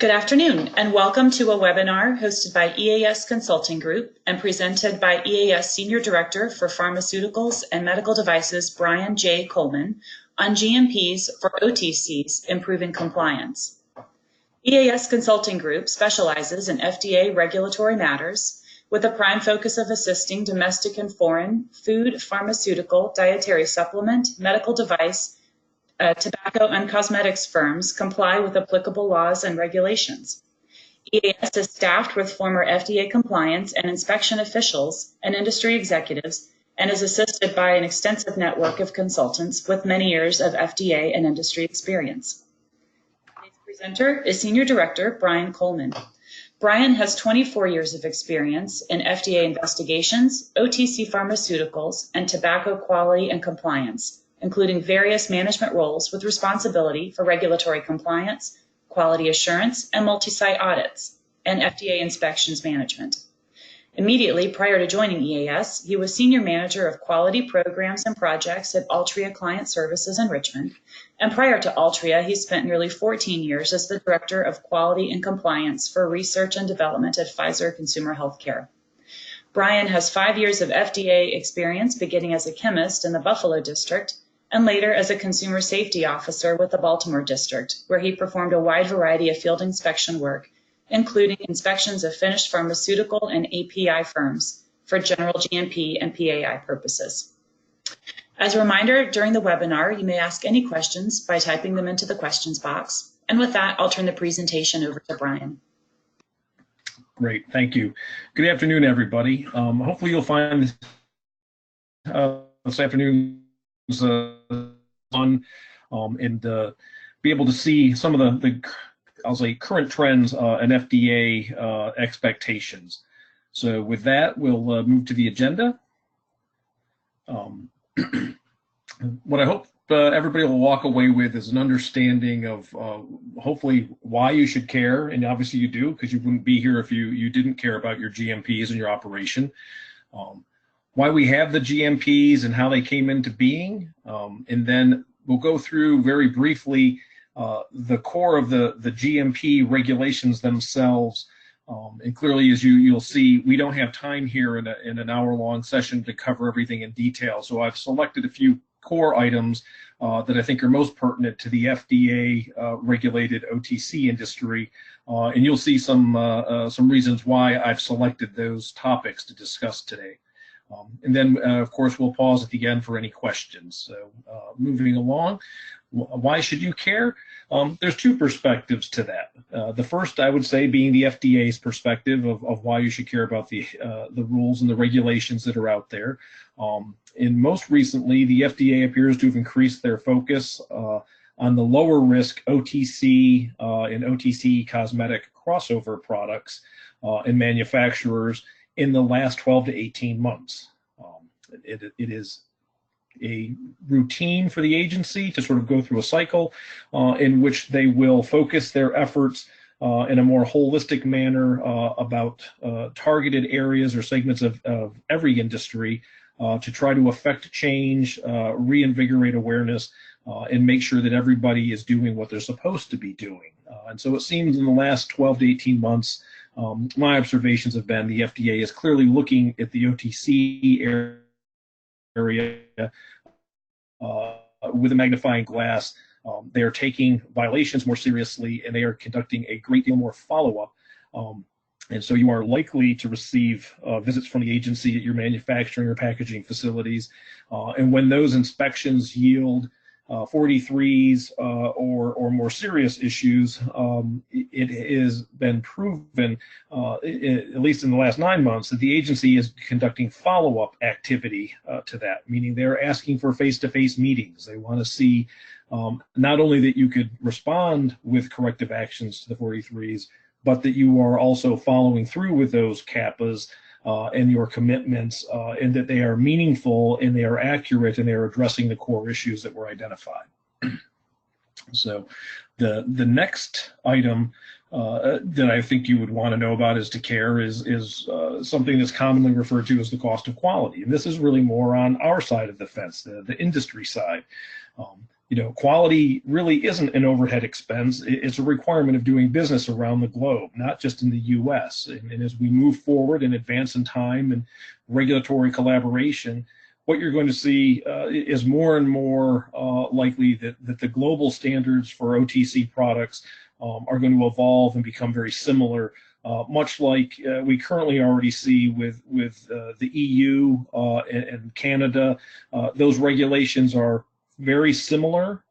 Good afternoon, and welcome to a webinar hosted by EAS Consulting Group and presented by EAS Senior Director for Pharmaceuticals and Medical Devices, Brian J. Coleman, on GMPs for OTCs, improving compliance. EAS Consulting Group specializes in FDA regulatory matters with a prime focus of assisting domestic and foreign food, pharmaceutical, dietary supplement, medical device, tobacco and cosmetics firms comply with applicable laws and regulations. EAS is staffed with former FDA compliance and inspection officials and industry executives and is assisted by an extensive network of consultants with many years of FDA and industry experience. Today's presenter is Senior Director Brian Coleman. Brian has 24 years of experience in FDA investigations, OTC pharmaceuticals, and tobacco quality and compliance, including various management roles with responsibility for regulatory compliance, quality assurance, and multi-site audits, and FDA inspections management. Immediately prior to joining EAS, he was Senior Manager of Quality Programs and Projects at Altria Client Services in Richmond, and prior to Altria, he spent nearly 14 years as the Director of Quality and Compliance for Research and Development at Pfizer Consumer Healthcare. Brian has 5 years of FDA experience, beginning as a chemist in the Buffalo District, and later as a consumer safety officer with the Baltimore District, where he performed a wide variety of field inspection work, including inspections of finished pharmaceutical and API firms for general GMP and PAI purposes. As a reminder, during the webinar, you may ask any questions by typing them into the questions box. And with that, I'll turn the presentation over to Brian. Great, thank you. Good afternoon, everybody. Hopefully you'll find this afternoon fun and be able to see some of the I'll say current trends and FDA expectations. So with that, we'll move to the agenda. What I hope everybody will walk away with is an understanding of hopefully why you should care, and obviously you do, because you wouldn't be here if you didn't care about your GMPs and your operation. Why we have the GMPs and how they came into being, and then we'll go through very briefly the core of the GMP regulations themselves. And clearly, as you'll see, we don't have time here in an hour-long session to cover everything in detail. So I've selected a few core items that I think are most pertinent to the FDA regulated OTC industry, and you'll see some reasons why I've selected those topics to discuss today. And then, of course, we'll pause at the end for any questions. So moving along, why should you care? There's two perspectives to that. The first, I would say, being the FDA's perspective of why you should care about the rules and the regulations that are out there. And most recently, the FDA appears to have increased their focus on the lower risk OTC and OTC cosmetic crossover products and manufacturers in the last 12 to 18 months. It is a routine for the agency to sort of go through a cycle in which they will focus their efforts in a more holistic manner about targeted areas or segments of every industry to try to affect change, reinvigorate awareness, and make sure that everybody is doing what they're supposed to be doing. And so it seems in the last 12 to 18 months, my observations have been the FDA is clearly looking at the OTC area with a magnifying glass. They are taking violations more seriously, and they are conducting a great deal more follow-up. And so you are likely to receive visits from the agency at your manufacturing or packaging facilities. And when those inspections yield 43s or more serious issues, it has been proven, at least in the last 9 months, that the agency is conducting follow-up activity to that, meaning they're asking for face-to-face meetings. They want to see not only that you could respond with corrective actions to the 43s, but that you are also following through with those CAPAs and your commitments, and that they are meaningful and they are accurate and they are addressing the core issues that were identified. So the next item that I think you would want to know about is to care is something that's commonly referred to as the cost of quality. And this is really more on our side of the fence, the industry side. quality really isn't an overhead expense. It's a requirement of doing business around the globe, not just in the U.S. And as we move forward and advance in time and regulatory collaboration, what you're going to see is more and more likely that the global standards for OTC products are going to evolve and become very similar, much like we currently already see with the EU and Canada. Those regulations are very similar.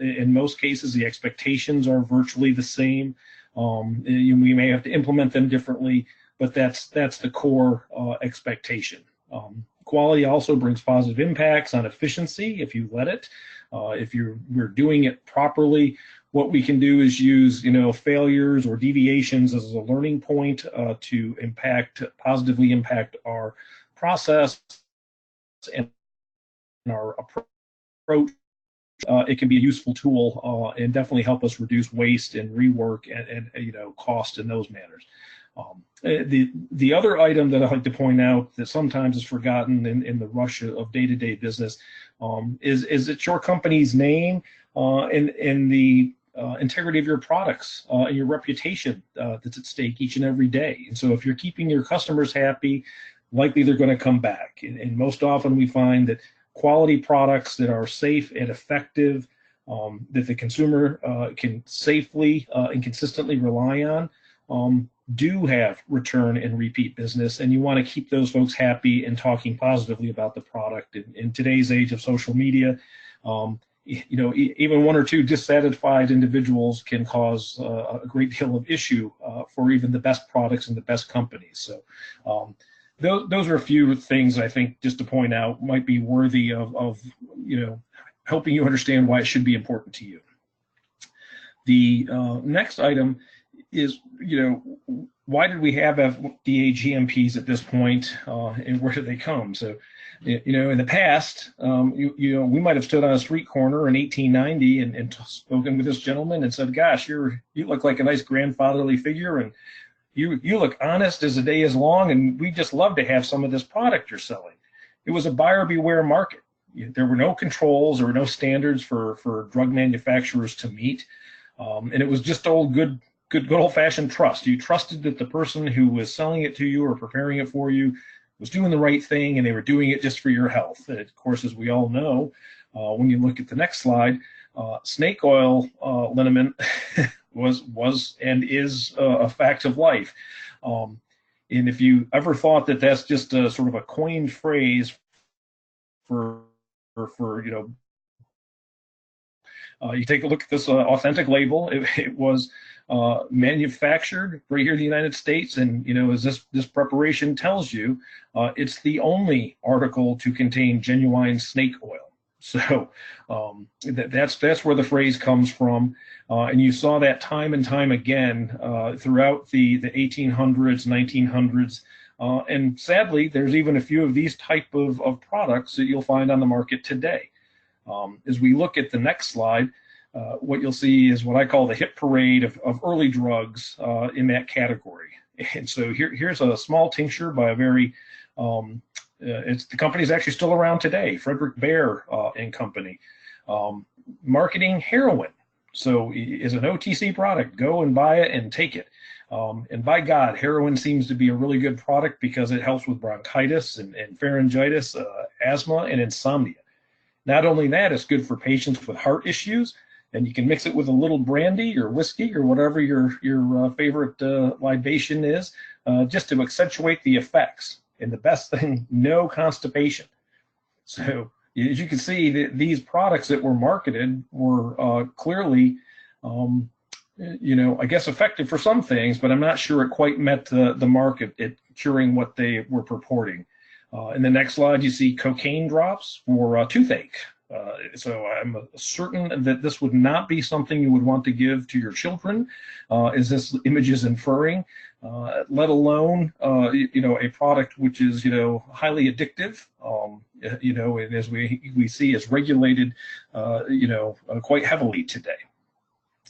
In most cases, the expectations are virtually the same. We may have to implement them differently, but that's the core expectation. Quality also brings positive impacts on efficiency if you let it. If we're doing it properly, what we can do is use failures or deviations as a learning point to positively impact our process and our approach. It can be a useful tool and definitely help us reduce waste and rework and cost in those manners. The other item that I like to point out that sometimes is forgotten in the rush of day-to-day business is that your company's name and the integrity of your products and your reputation that's at stake each and every day. And so if you're keeping your customers happy, likely they're going to come back. And most often we find that quality products that are safe and effective, that the consumer can safely and consistently rely on, do have return and repeat business, and you want to keep those folks happy and talking positively about the product. In today's age of social media, even one or two dissatisfied individuals can cause a great deal of issue for even the best products and the best companies. So those are a few things I think just to point out might be worthy of helping you understand why it should be important to you. The next item is, why did we have FDA GMPs at this point, and where did they come? So, in the past, we might have stood on a street corner in 1890 and spoken with this gentleman and said, "Gosh, you look like a nice grandfatherly figure, and you look honest as the day is long, and we just love to have some of this product you're selling." It was a buyer beware market. There were no controls, there were no standards for drug manufacturers to meet, and it was just good old-fashioned trust. You trusted that the person who was selling it to you or preparing it for you was doing the right thing, and they were doing it just for your health. And of course, as we all know, when you look at the next slide, snake oil liniment was and is a fact of life. And if you ever thought that that's just a sort of a coined phrase for you take a look at this authentic label. It was manufactured right here in the United States, and as this preparation tells you, it's the only article to contain genuine snake oil. So that's where the phrase comes from, and you saw that time and time again throughout the 1800s, 1900s, and sadly, there's even a few of these type of products that you'll find on the market today. As we look at the next slide, what you'll see is what I call the hit parade of early drugs in that category. And so here's a small tincture by a very, the company is actually still around today, Frederick Bear and Company, marketing heroin. So as an OTC product, go and buy it and take it. And by God, heroin seems to be a really good product because it helps with bronchitis and pharyngitis, asthma, and insomnia. Not only that, it's good for patients with heart issues, and you can mix it with a little brandy or whiskey or whatever your favorite libation is, just to accentuate the effects. And the best thing, no constipation. So as you can see, these products that were marketed were clearly, I guess effective for some things, but I'm not sure it quite met the mark at curing what they were purporting. In the next slide, you see cocaine drops for toothache. So I'm certain that this would not be something you would want to give to your children, as this image is inferring, let alone, a product which is, highly addictive, and as we see is regulated, quite heavily today.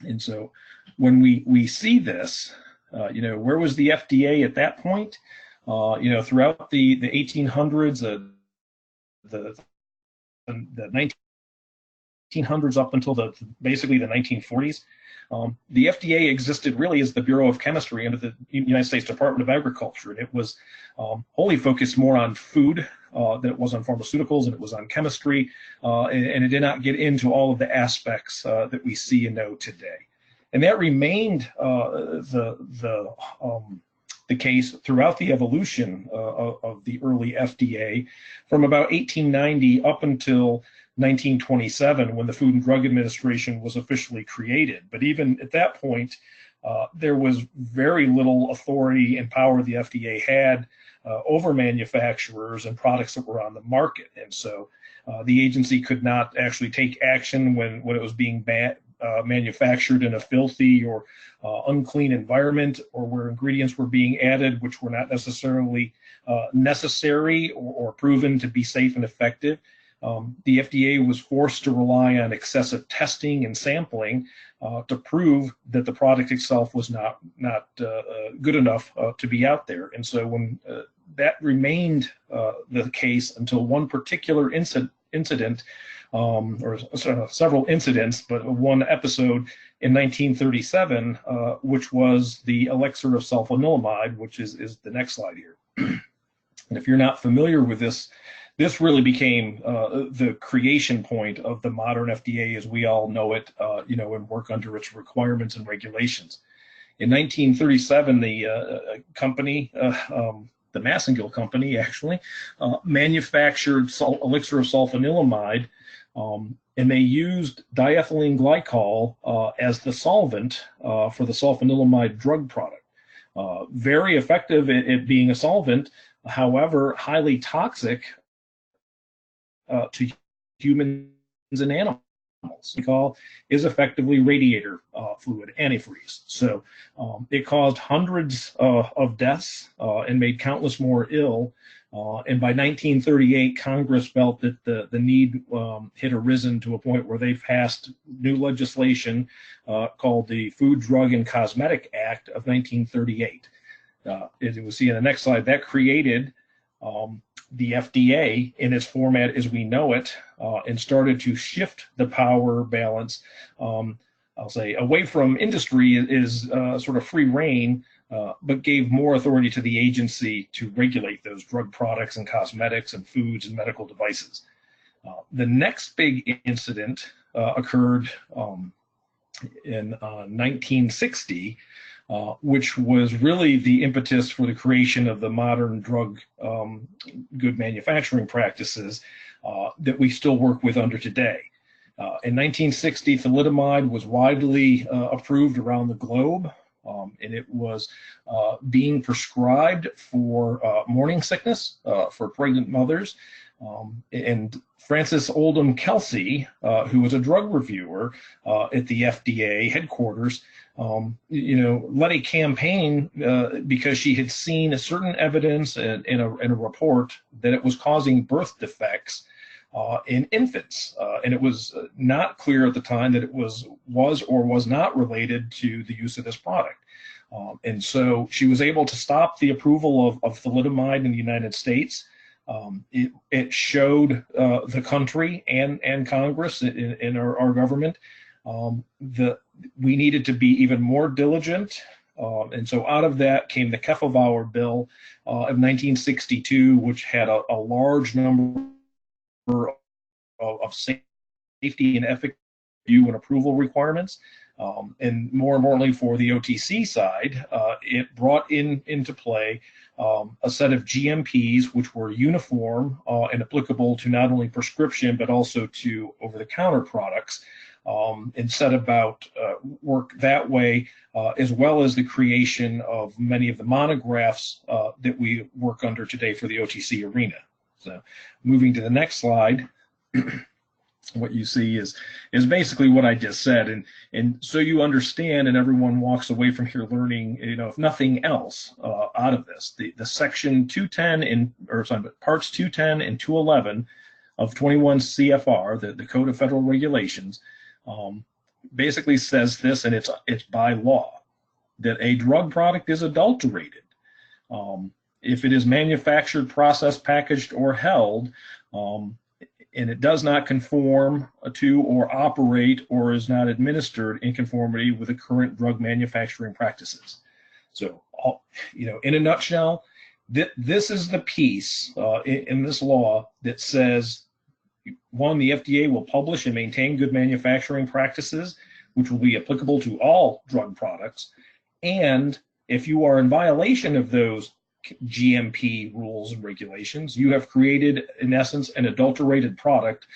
And so when we see this, where was the FDA at that point? Throughout the 1800s, the 1800s up until basically the 1940s. The FDA existed really as the Bureau of Chemistry under the United States Department of Agriculture, and it was wholly focused more on food than it was on pharmaceuticals, and it was on chemistry, and it did not get into all of the aspects that we see and know today. And that remained the case throughout the evolution of the early FDA from about 1890 up until 1927, when the Food and Drug Administration was officially created. But even at that point, there was very little authority and power the FDA had over manufacturers and products that were on the market. And so the agency could not actually take action when it was being manufactured in a filthy or unclean environment, or where ingredients were being added which were not necessarily necessary or proven to be safe and effective. The FDA was forced to rely on excessive testing and sampling to prove that the product itself was not good enough to be out there. And so when that remained the case until one particular incident, or several incidents, but one episode in 1937, which was the elixir of sulfanilamide, which is the next slide here. And if you're not familiar with this, this really became the creation point of the modern FDA as we all know it, and work under its requirements and regulations. In 1937, the company, the Massengill Company, actually, manufactured elixir of sulfanilamide, and they used diethylene glycol as the solvent for the sulfanilamide drug product. Very effective at being a solvent, however, highly toxic to humans and animals. Glycol is effectively radiator fluid, antifreeze. So it caused hundreds of deaths and made countless more ill. And by 1938, Congress felt that the need had arisen to a point where they passed new legislation called the Food, Drug, and Cosmetic Act of 1938. As you will see in the next slide, that created the FDA in its format as we know it, and started to shift the power balance, I'll say, away from industry is sort of free reign, but gave more authority to the agency to regulate those drug products and cosmetics and foods and medical devices. The next big incident occurred in 1960, which was really the impetus for the creation of the modern drug good manufacturing practices that we still work with under today. In 1960, thalidomide was widely approved around the globe, and it was being prescribed for morning sickness for pregnant mothers. And Francis Oldham Kelsey, who was a drug reviewer at the FDA headquarters, led a campaign because she had seen a certain evidence in a report that it was causing birth defects in infants, and it was not clear at the time that it was or was not related to the use of this product. And so she was able to stop the approval of thalidomide in the United States. It showed the country and Congress and our government that we needed to be even more diligent. And so out of that came the Kefauver Bill of 1962, which had a large number of safety and ethics review and approval requirements. And more importantly, for the OTC side, it brought into play a set of GMPs, which were uniform and applicable to not only prescription, but also to over-the-counter products, and set about work that way, as well as the creation of many of the monographs that we work under today for the OTC arena. So moving to the next slide, what you see is basically what I just said, and so you understand, and everyone walks away from here learning, if nothing else, out of this, the section 210 parts 210 and 211 of 21 CFR, the Code of Federal Regulations, basically says this, and it's by law, that a drug product is adulterated if it is manufactured, processed, packaged, or held and it does not conform to or operate or is not administered in conformity with the current drug manufacturing practices. So, in a nutshell, this is the piece in this law that says, one, the FDA will publish and maintain good manufacturing practices, which will be applicable to all drug products. And if you are in violation of those GMP rules and regulations, you have created, in essence, an adulterated product.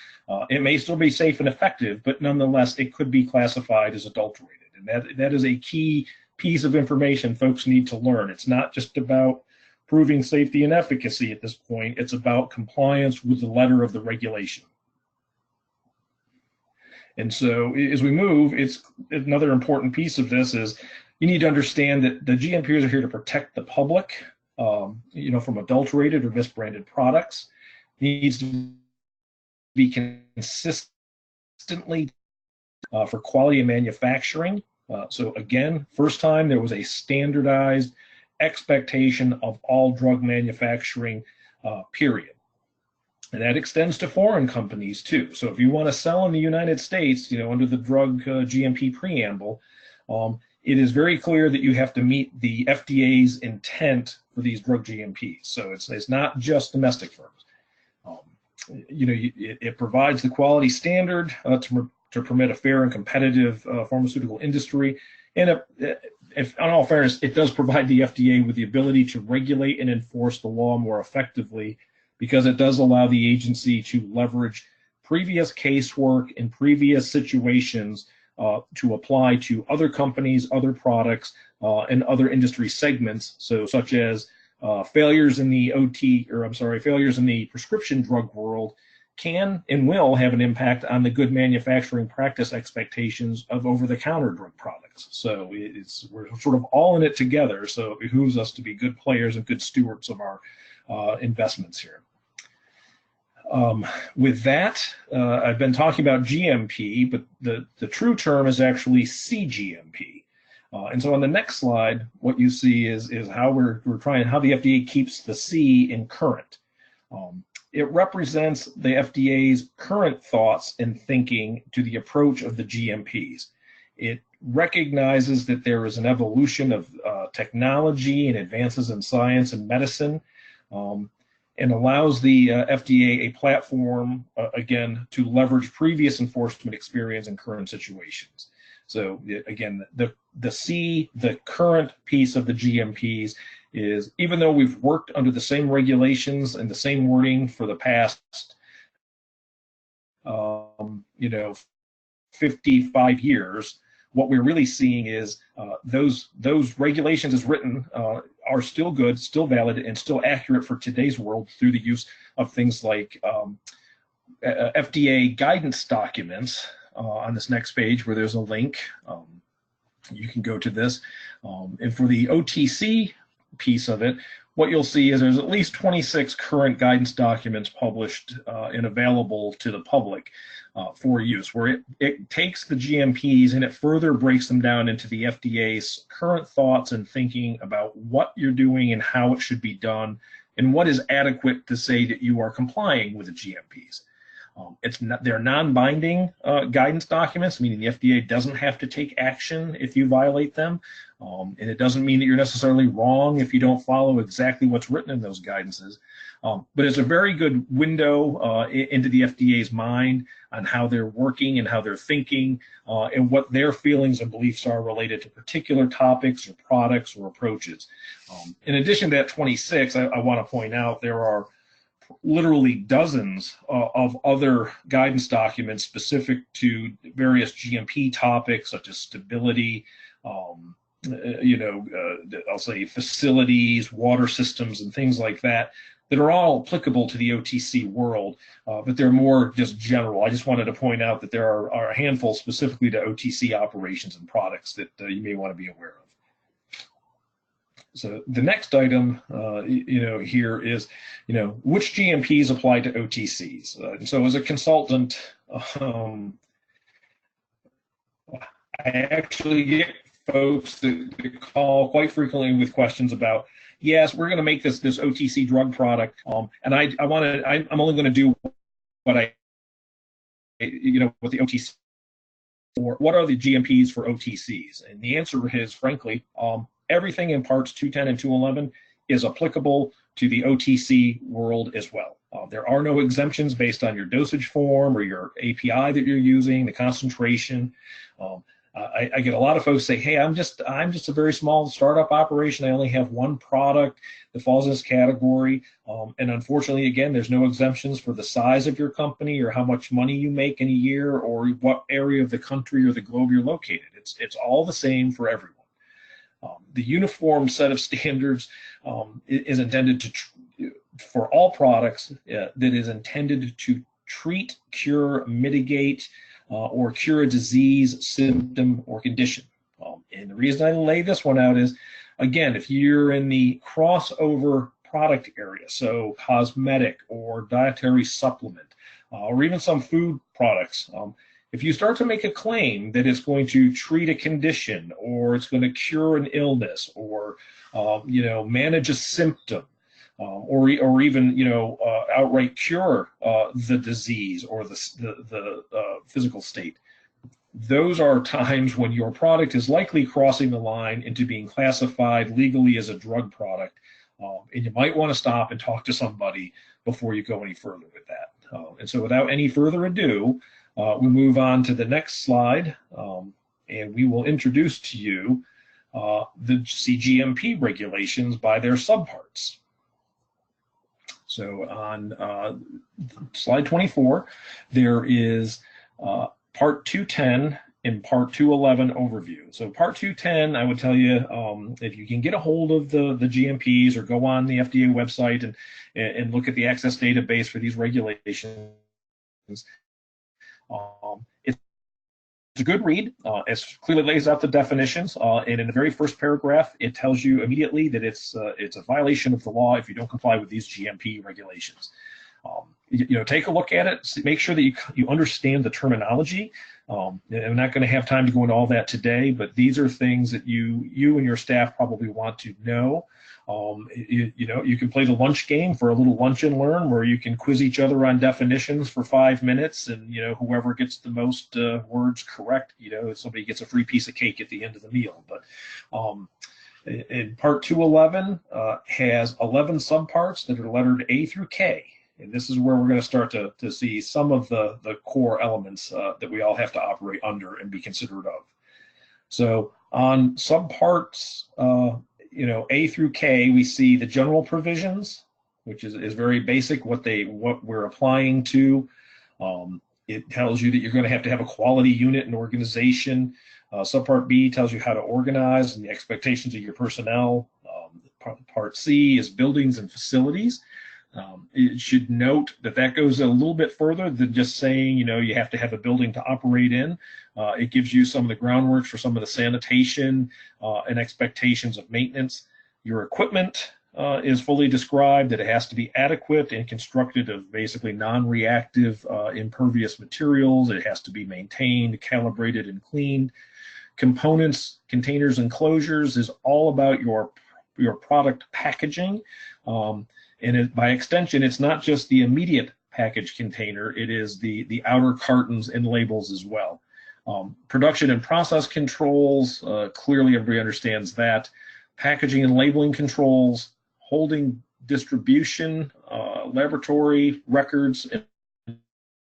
It may still be safe and effective, but nonetheless, it could be classified as adulterated. And that is a key piece of information folks need to learn. It's not just about proving safety and efficacy at this point. It's about compliance with the letter of the regulation. And so as we move, it's another important piece of this is you need to understand that the GMPs are here to protect the public, from adulterated or misbranded products. It needs to be consistently for quality of manufacturing. So again, first time there was a standardized expectation of all drug manufacturing, period. And that extends to foreign companies too. So if you want to sell in the United States, under the drug GMP preamble, it is very clear that you have to meet the FDA's intent for these drug GMPs. So it's not just domestic firms. It provides the quality standard to permit a fair and competitive pharmaceutical industry. And if, in all fairness, it does provide the FDA with the ability to regulate and enforce the law more effectively, because it does allow the agency to leverage previous casework in previous situations to apply to other companies, other products, and other industry segments. So, such as failures in the failures in the prescription drug world can and will have an impact on the good manufacturing practice expectations of over-the-counter drug products. So we're sort of all in it together. So it behooves us to be good players and good stewards of our investments here. With that, I've been talking about GMP, but the true term is actually CGMP. And so on the next slide, what you see is how we're trying, how the FDA keeps the C in current. It represents the FDA's current thoughts and thinking to the approach of the GMPs. It recognizes that there is an evolution of technology and advances in science and medicine, and allows the FDA a platform, again, to leverage previous enforcement experience in current situations. So again, the C, the current piece of the GMPs, is even though we've worked under the same regulations and the same wording for the past, 55 years, what we're really seeing is those regulations as written are still good, still valid, and still accurate for today's world through the use of things like FDA Guidance Documents on this next page, where there's a link. You can go to this. And for the OTC piece of it, what you'll see is there's at least 26 current guidance documents published and available to the public for use, where it takes the GMPs and it further breaks them down into the FDA's current thoughts and thinking about what you're doing and how it should be done, and what is adequate to say that you are complying with the GMPs. They're non-binding guidance documents, meaning the FDA doesn't have to take action if you violate them. And it doesn't mean that you're necessarily wrong if you don't follow exactly what's written in those guidances. But it's a very good window into the FDA's mind on how they're working and how they're thinking, and what their feelings and beliefs are related to particular topics or products or approaches. In addition to that 26, I want to point out there are literally dozens of other guidance documents specific to various GMP topics, such as stability, I'll say facilities, water systems, and things like that, that are all applicable to the OTC world, but they're more just general. I just wanted to point out that there are a handful specifically to OTC operations and products that you may want to be aware of. So the next item, here is, which GMPs apply to OTCs. And so as a consultant, I actually get folks that call quite frequently with questions about, yes, we're going to make this OTC drug product, and I'm only going to do what I with the OTC, or what are the GMPs for OTCs? And the answer is, frankly, everything in parts 210 and 211 is applicable to the OTC world as well. There are no exemptions based on your dosage form or your API that you're using, the concentration. I get a lot of folks say, hey, I'm just a very small startup operation. I only have one product that falls in this category. And unfortunately, again, there's no exemptions for the size of your company or how much money you make in a year or what area of the country or the globe you're located. It's all the same for everyone. The uniform set of standards is intended for all products that is intended to treat, cure, mitigate, or cure a disease, symptom, or condition. And the reason I lay this one out is, again, if you're in the crossover product area, so cosmetic or dietary supplement, or even some food products, if you start to make a claim that it's going to treat a condition or it's going to cure an illness or manage a symptom, or even outright cure the disease or the physical state, those are times when your product is likely crossing the line into being classified legally as a drug product, and you might want to stop and talk to somebody before you go any further with that. And so without any further ado, we move on to the next slide, and we will introduce to you the CGMP regulations by their subparts. So on slide 24, there is part 210 and part 211 overview. So part 210, I would tell you, if you can get a hold of the GMPs or go on the FDA website and look at the access database for these regulations, it's a good read. It clearly lays out the definitions, and in the very first paragraph, it tells you immediately that it's a violation of the law if you don't comply with these GMP regulations. Take a look at it, make sure that you understand the terminology. I'm not going to have time to go into all that today, but these are things that you and your staff probably want to know. You can play the lunch game for a little lunch and learn, where you can quiz each other on definitions for 5 minutes, and whoever gets the most words correct, somebody gets a free piece of cake at the end of the meal. But in part 211 has 11 subparts that are lettered A through K. And this is where we're going to start to see some of the core elements that we all have to operate under and be considerate of. So on subparts, A through K, we see the general provisions, which is very basic, what we're applying to. It tells you that you're going to have a quality unit and organization. Subpart B tells you how to organize and the expectations of your personnel. Part C is buildings and facilities. It should note that goes a little bit further than just saying, you have to have a building to operate in. It gives you some of the groundwork for some of the sanitation and expectations of maintenance. Your equipment is fully described, that it has to be adequate and constructed of basically non-reactive impervious materials. It has to be maintained, calibrated, and cleaned. Components, containers, and closures is all about your product packaging. And by extension, it's not just the immediate package container, it is the outer cartons and labels as well. Production and process controls, clearly everybody understands that. Packaging and labeling controls, holding, distribution, laboratory records and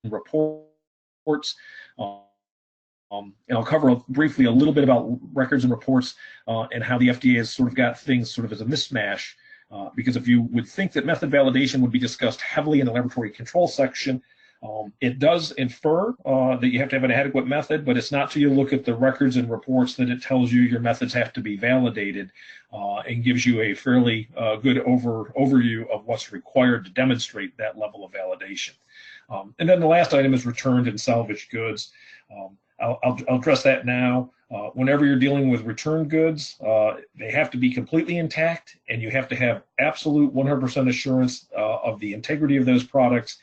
reports. And I'll cover briefly a little bit about records and reports and how the FDA has sort of got things sort of as a mismatch. Because if you would think that method validation would be discussed heavily in the laboratory control section, it does infer that you have to have an adequate method, but it's not till you look at the records and reports that it tells you your methods have to be validated and gives you a fairly good overview of what's required to demonstrate that level of validation. And then the last item is returned and salvaged goods. I'll address that now. Whenever you're dealing with return goods, they have to be completely intact, and you have to have absolute 100% assurance of the integrity of those products.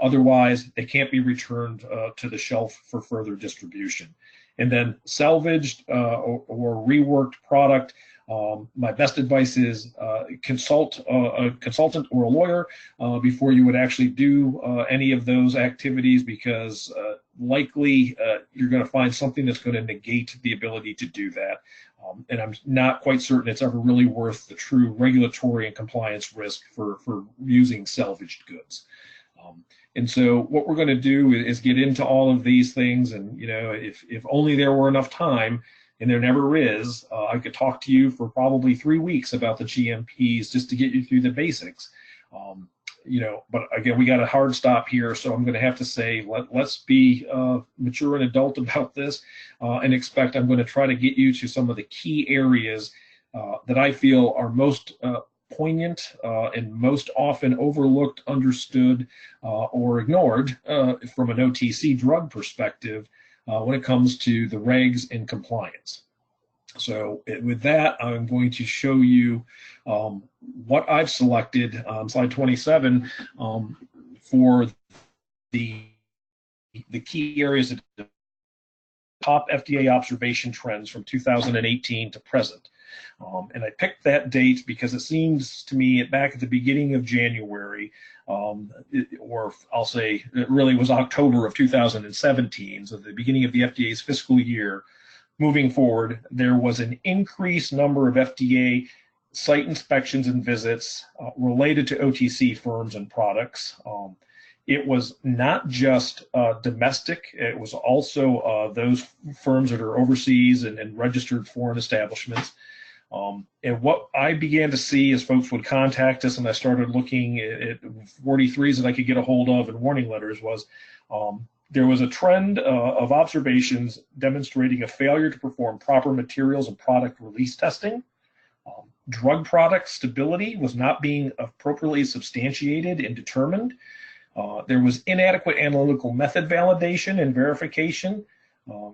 Otherwise, they can't be returned to the shelf for further distribution. And then salvaged or reworked product My best advice is consult a consultant or a lawyer before you would actually do any of those activities, because likely you're going to find something that's going to negate the ability to do that. And I'm not quite certain it's ever really worth the true regulatory and compliance risk for using salvaged goods. And so what we're going to do is get into all of these things. And, you know, if only there were enough time, and there never is, I could talk to you for probably 3 weeks about the GMPs just to get you through the basics. You know, but again, we got a hard stop here, so I'm going to have to say let's be mature and adult about this, and expect I'm going to try to get you to some of the key areas that I feel are most poignant and most often overlooked, understood, or ignored from an OTC drug perspective when it comes to the regs and compliance. So with that, I'm going to show you what I've selected on slide 27 for the key areas of the top FDA observation trends from 2018 to present. And I picked that date because it seems to me back at the beginning of January, or I'll say it really was October of 2017, so the beginning of the FDA's fiscal year. Moving forward, there was an increased number of FDA site inspections and visits related to OTC firms and products. It was not just domestic, it was also those firms that are overseas and registered foreign establishments. And what I began to see as folks would contact us, and I started looking at 43s that I could get a hold of and warning letters, was there was a trend of observations demonstrating a failure to perform proper materials and product release testing. Drug product stability was not being appropriately substantiated and determined. There was inadequate analytical method validation and verification.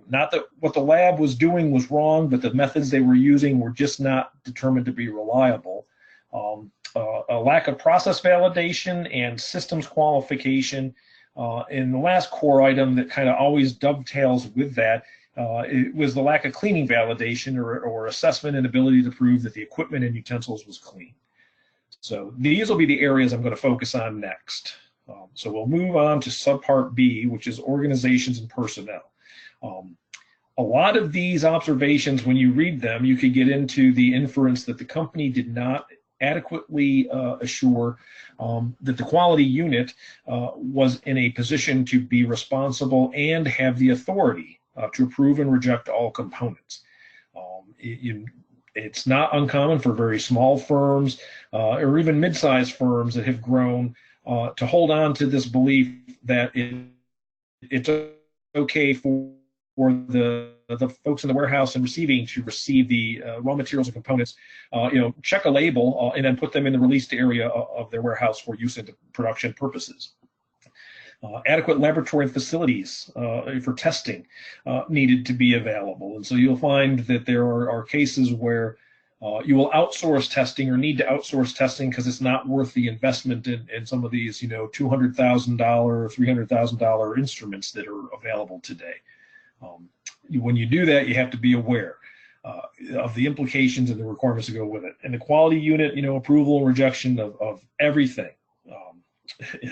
Not that what the lab was doing was wrong, but the methods they were using were just not determined to be reliable. A lack of process validation and systems qualification. And the last core item that kind of always dovetails with that it was the lack of cleaning validation or assessment and ability to prove that the equipment and utensils was clean. So these will be the areas I'm going to focus on next. So we'll move on to subpart B, which is organizations and personnel. A lot of these observations, when you read them, you could get into the inference that the company did not adequately assure that the quality unit was in a position to be responsible and have the authority to approve and reject all components. It's not uncommon for very small firms or even mid-sized firms that have grown to hold on to this belief that it's okay for the folks in the warehouse and receiving to receive the raw materials and components, check a label and then put them in the released area of their warehouse for use in production purposes. Adequate laboratory facilities for testing needed to be available. And so you'll find that there are cases where you will outsource testing or need to outsource testing because it's not worth the investment in some of these, $200,000, $300,000 instruments that are available today. When you do that, you have to be aware of the implications and the requirements to go with it. And the quality unit, approval and rejection of everything.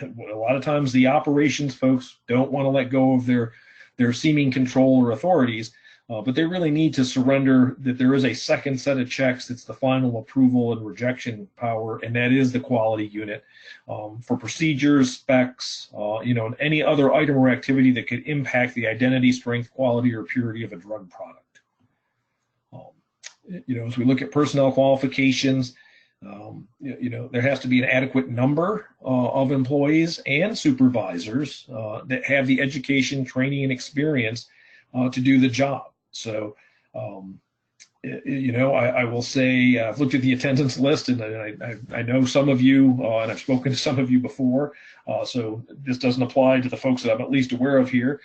A lot of times the operations folks don't want to let go of their seeming control or authorities, but they really need to surrender that there is a second set of checks that's the final approval and rejection power, and that is the quality unit for procedures, specs, and any other item or activity that could impact the identity, strength, quality, or purity of a drug product. As we look at personnel qualifications, there has to be an adequate number of employees and supervisors that have the education, training, and experience to do the job. So, I will say I've looked at the attendance list, and I know some of you, and I've spoken to some of you before, so this doesn't apply to the folks that I'm at least aware of here.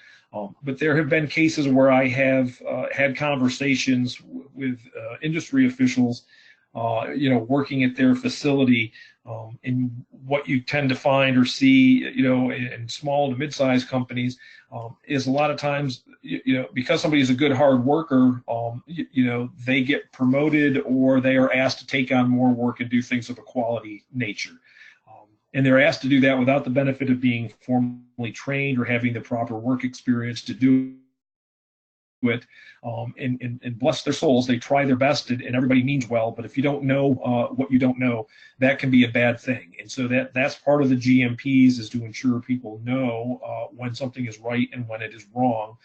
But there have been cases where I have had conversations with industry officials working at their facility. And what you tend to find or see, in small to mid-sized companies, is a lot of times, because somebody is a good hard worker, they get promoted or they are asked to take on more work and do things of a quality nature. And they're asked to do that without the benefit of being formally trained or having the proper work experience to do it. And bless their souls, they try their best, and everybody means well, but if you don't know what you don't know, that can be a bad thing. And so that's part of the GMPs, is to ensure people know when something is right and when it is wrong,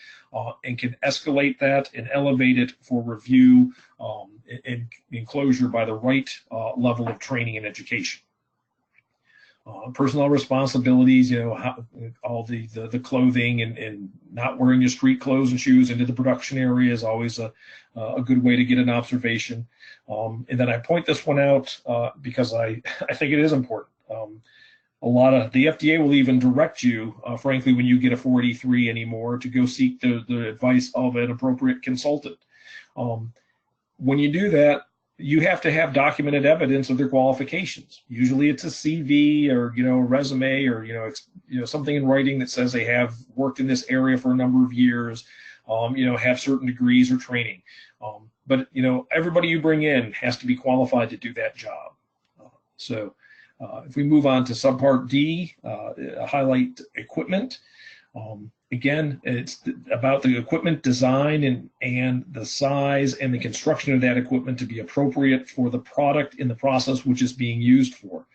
and can escalate that and elevate it for review and enclosure by the right level of training and education. Personnel responsibilities, all the clothing and not wearing your street clothes and shoes into the production area is always a good way to get an observation. And then I point this one out because I think it is important. A lot of the FDA will even direct you, frankly, when you get a 483 anymore, to go seek the advice of an appropriate consultant. When you do that, you have to have documented evidence of their qualifications. Usually it's a CV or a resume or something in writing that says they have worked in this area for a number of years, have certain degrees or training. But everybody you bring in has to be qualified to do that job. So if we move on to subpart D, highlight equipment. Again, it's about the equipment design and the size and the construction of that equipment to be appropriate for the product in the process which is being used for.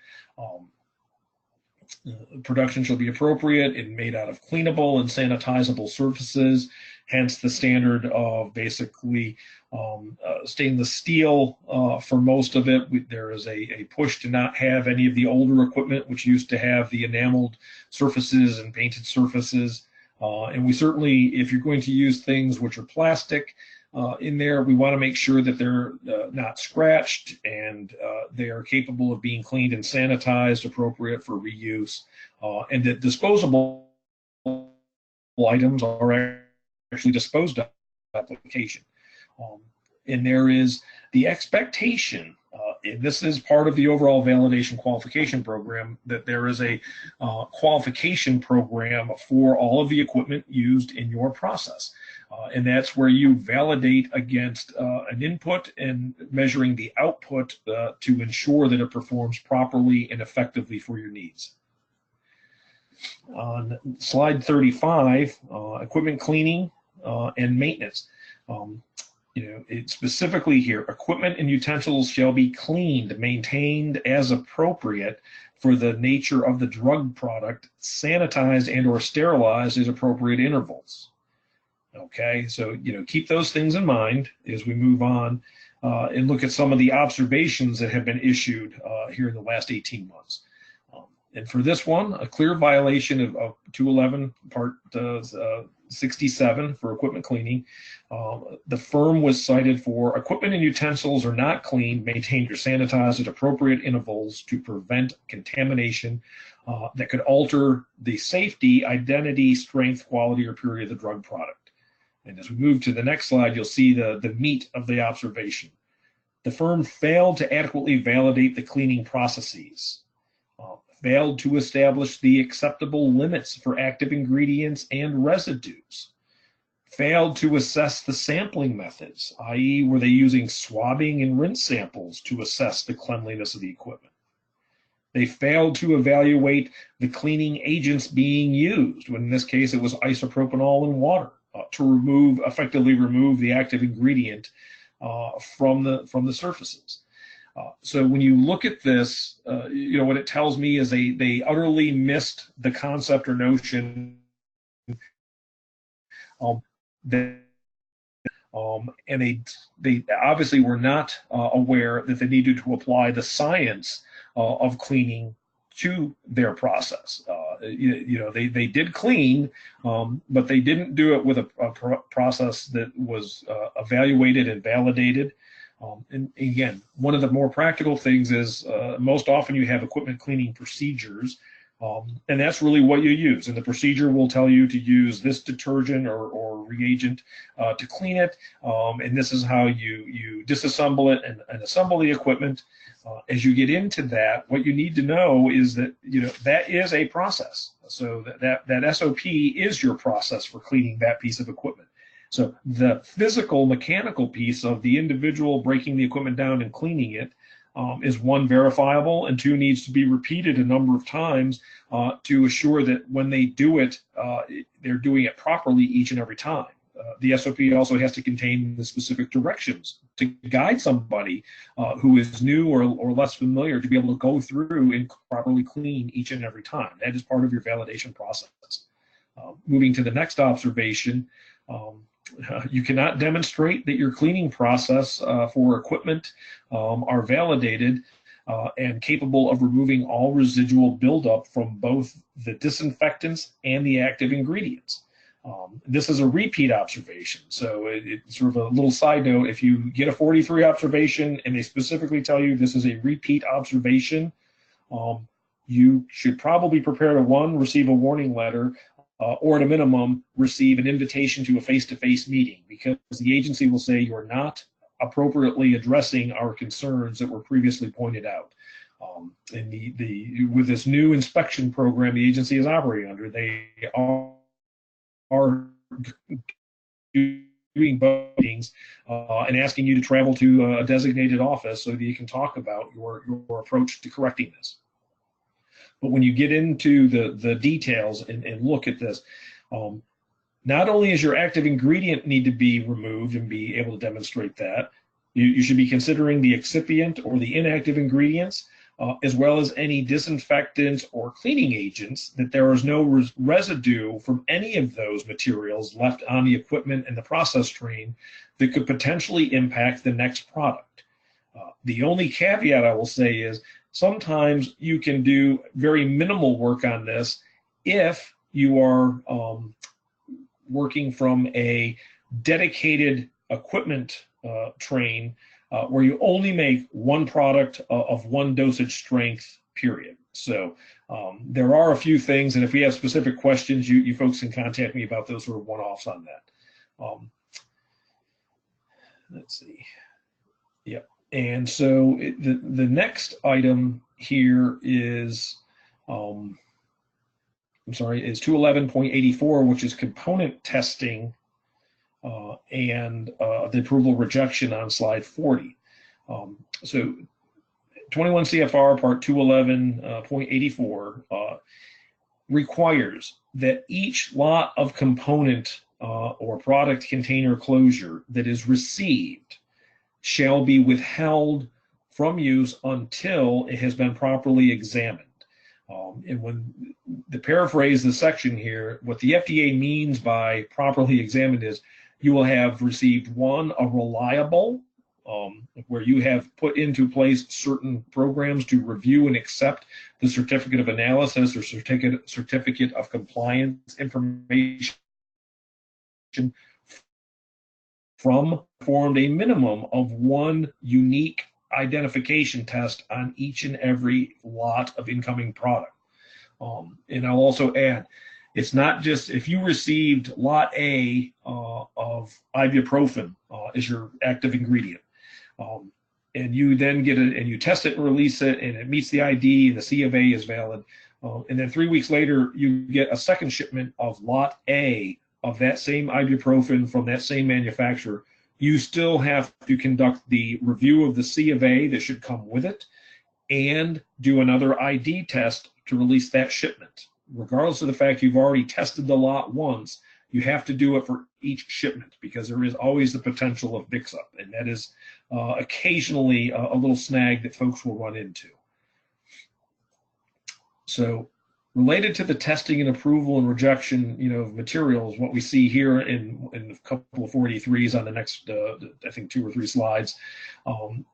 Production shall be appropriate and made out of cleanable and sanitizable surfaces, hence the standard of basically stainless steel for most of it. There is a push to not have any of the older equipment which used to have the enameled surfaces and painted surfaces. And we certainly, if you're going to use things which are plastic in there, we want to make sure that they're not scratched and they are capable of being cleaned and sanitized, appropriate for reuse, and that disposable items are actually disposed of application. And there is the expectation, and this is part of the overall validation qualification program, that there is a qualification program for all of the equipment used in your process. And that's where you validate against an input and measuring the output to ensure that it performs properly and effectively for your needs. On slide 35, equipment cleaning and maintenance. It's specifically here, equipment and utensils shall be cleaned, maintained as appropriate for the nature of the drug product, sanitized and or sterilized as appropriate intervals. Okay, so keep those things in mind as we move on and look at some of the observations that have been issued here in the last 18 months. And for this one, a clear violation of 211 part 67 for equipment cleaning. The firm was cited for equipment and utensils are not cleaned, maintained, or sanitized at appropriate intervals to prevent contamination that could alter the safety, identity, strength, quality, or purity of the drug product. And as we move to the next slide, you'll see the meat of the observation. The firm failed to adequately validate the cleaning processes. Failed to establish the acceptable limits for active ingredients and residues, failed to assess the sampling methods, i.e. were they using swabbing and rinse samples to assess the cleanliness of the equipment. They failed to evaluate the cleaning agents being used, when in this case it was isopropanol and water, to effectively remove the active ingredient from the surfaces. So when you look at this, what it tells me is they utterly missed the concept or notion and they obviously were not aware that they needed to apply the science of cleaning to their process. They did clean, but they didn't do it with a process that was evaluated and validated. And again, one of the more practical things is most often you have equipment cleaning procedures And that's really what you use. And the procedure will tell you to use this detergent or reagent to clean it. And this is how you disassemble it and assemble the equipment. As you get into that, what you need to know is that that is a process. So that SOP is your process for cleaning that piece of equipment. So the physical mechanical piece of the individual breaking the equipment down and cleaning it is one, verifiable, and two, needs to be repeated a number of times to assure that when they do it, they're doing it properly each and every time. The SOP also has to contain the specific directions to guide somebody who is new or less familiar to be able to go through and properly clean each and every time. That is part of your validation process. Moving to the next observation, you cannot demonstrate that your cleaning process for equipment are validated and capable of removing all residual buildup from both the disinfectants and the active ingredients. This is a repeat observation, so it's sort of a little side note. If you get a 43 observation and they specifically tell you this is a repeat observation, you should probably prepare to, one, receive a warning letter, or at a minimum, receive an invitation to a face-to-face meeting, because the agency will say you're not appropriately addressing our concerns that were previously pointed out. And with this new inspection program the agency is operating under, they are doing both meetings and asking you to travel to a designated office so that you can talk about your approach to correcting this. But when you get into the details and look at this, not only does your active ingredient need to be removed and be able to demonstrate that, you should be considering the excipient or the inactive ingredients, as well as any disinfectants or cleaning agents, that there is no residue from any of those materials left on the equipment and the process train that could potentially impact the next product. The only caveat I will say is, sometimes you can do very minimal work on this if you are working from a dedicated equipment train where you only make one product of one dosage strength, period. So there are a few things, and if we have specific questions, you folks can contact me about those sort of one-offs on that. Let's see. Yep. And so the next item here is, is 211.84, which is component testing and the approval rejection on slide 40. So 21 CFR part 211.84 requires that each lot of component or product container closure that is received shall be withheld from use until it has been properly examined. And when the paraphrase the section here, what the FDA means by properly examined is you will have received, one, a reliable, where you have put into place certain programs to review and accept the certificate of analysis or certificate of compliance information from, formed a minimum of one unique identification test on each and every lot of incoming product. And I'll also add, it's not just if you received lot A of ibuprofen as your active ingredient, and you then get it and you test it and release it and it meets the ID and the C of A is valid, and then 3 weeks later you get a second shipment of lot A of that same ibuprofen from that same manufacturer, you still have to conduct the review of the C of A that should come with it and do another ID test to release that shipment. Regardless of the fact you've already tested the lot once, you have to do it for each shipment because there is always the potential of mix-up, and that is occasionally a little snag that folks will run into. So related to the testing and approval and rejection, of materials, what we see here in a couple of 43s on the next, I think 2 or 3 slides,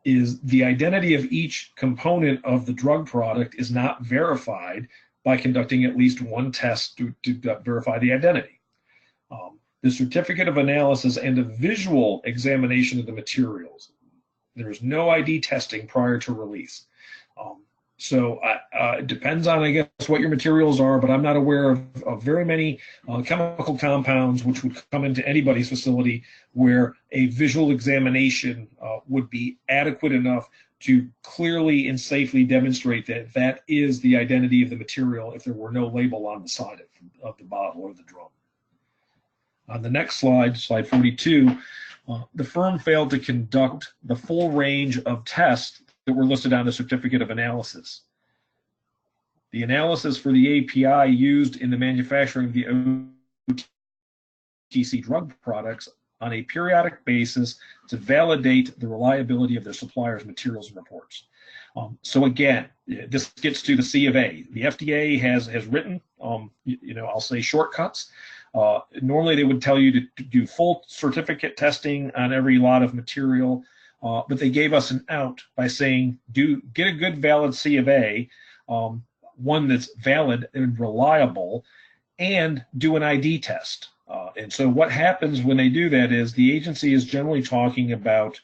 is the identity of each component of the drug product is not verified by conducting at least one test to verify the identity. The certificate of analysis and a visual examination of the materials. There is no ID testing prior to release. So it depends on, I guess, what your materials are, but I'm not aware of very many chemical compounds which would come into anybody's facility where a visual examination would be adequate enough to clearly and safely demonstrate that that is the identity of the material if there were no label on the side of the bottle or the drum. On the next slide, slide 42, the firm failed to conduct the full range of tests that were listed on the certificate of analysis. The analysis for the API used in the manufacturing of the OTC drug products on a periodic basis to validate the reliability of their suppliers' materials and reports. So again, this gets to the C of A. The FDA has written, I'll say shortcuts. Normally they would tell you to do full certificate testing on every lot of material, but they gave us an out by saying, get a good valid C of A, one that's valid and reliable, and do an ID test. And so what happens when they do that is the agency is generally talking about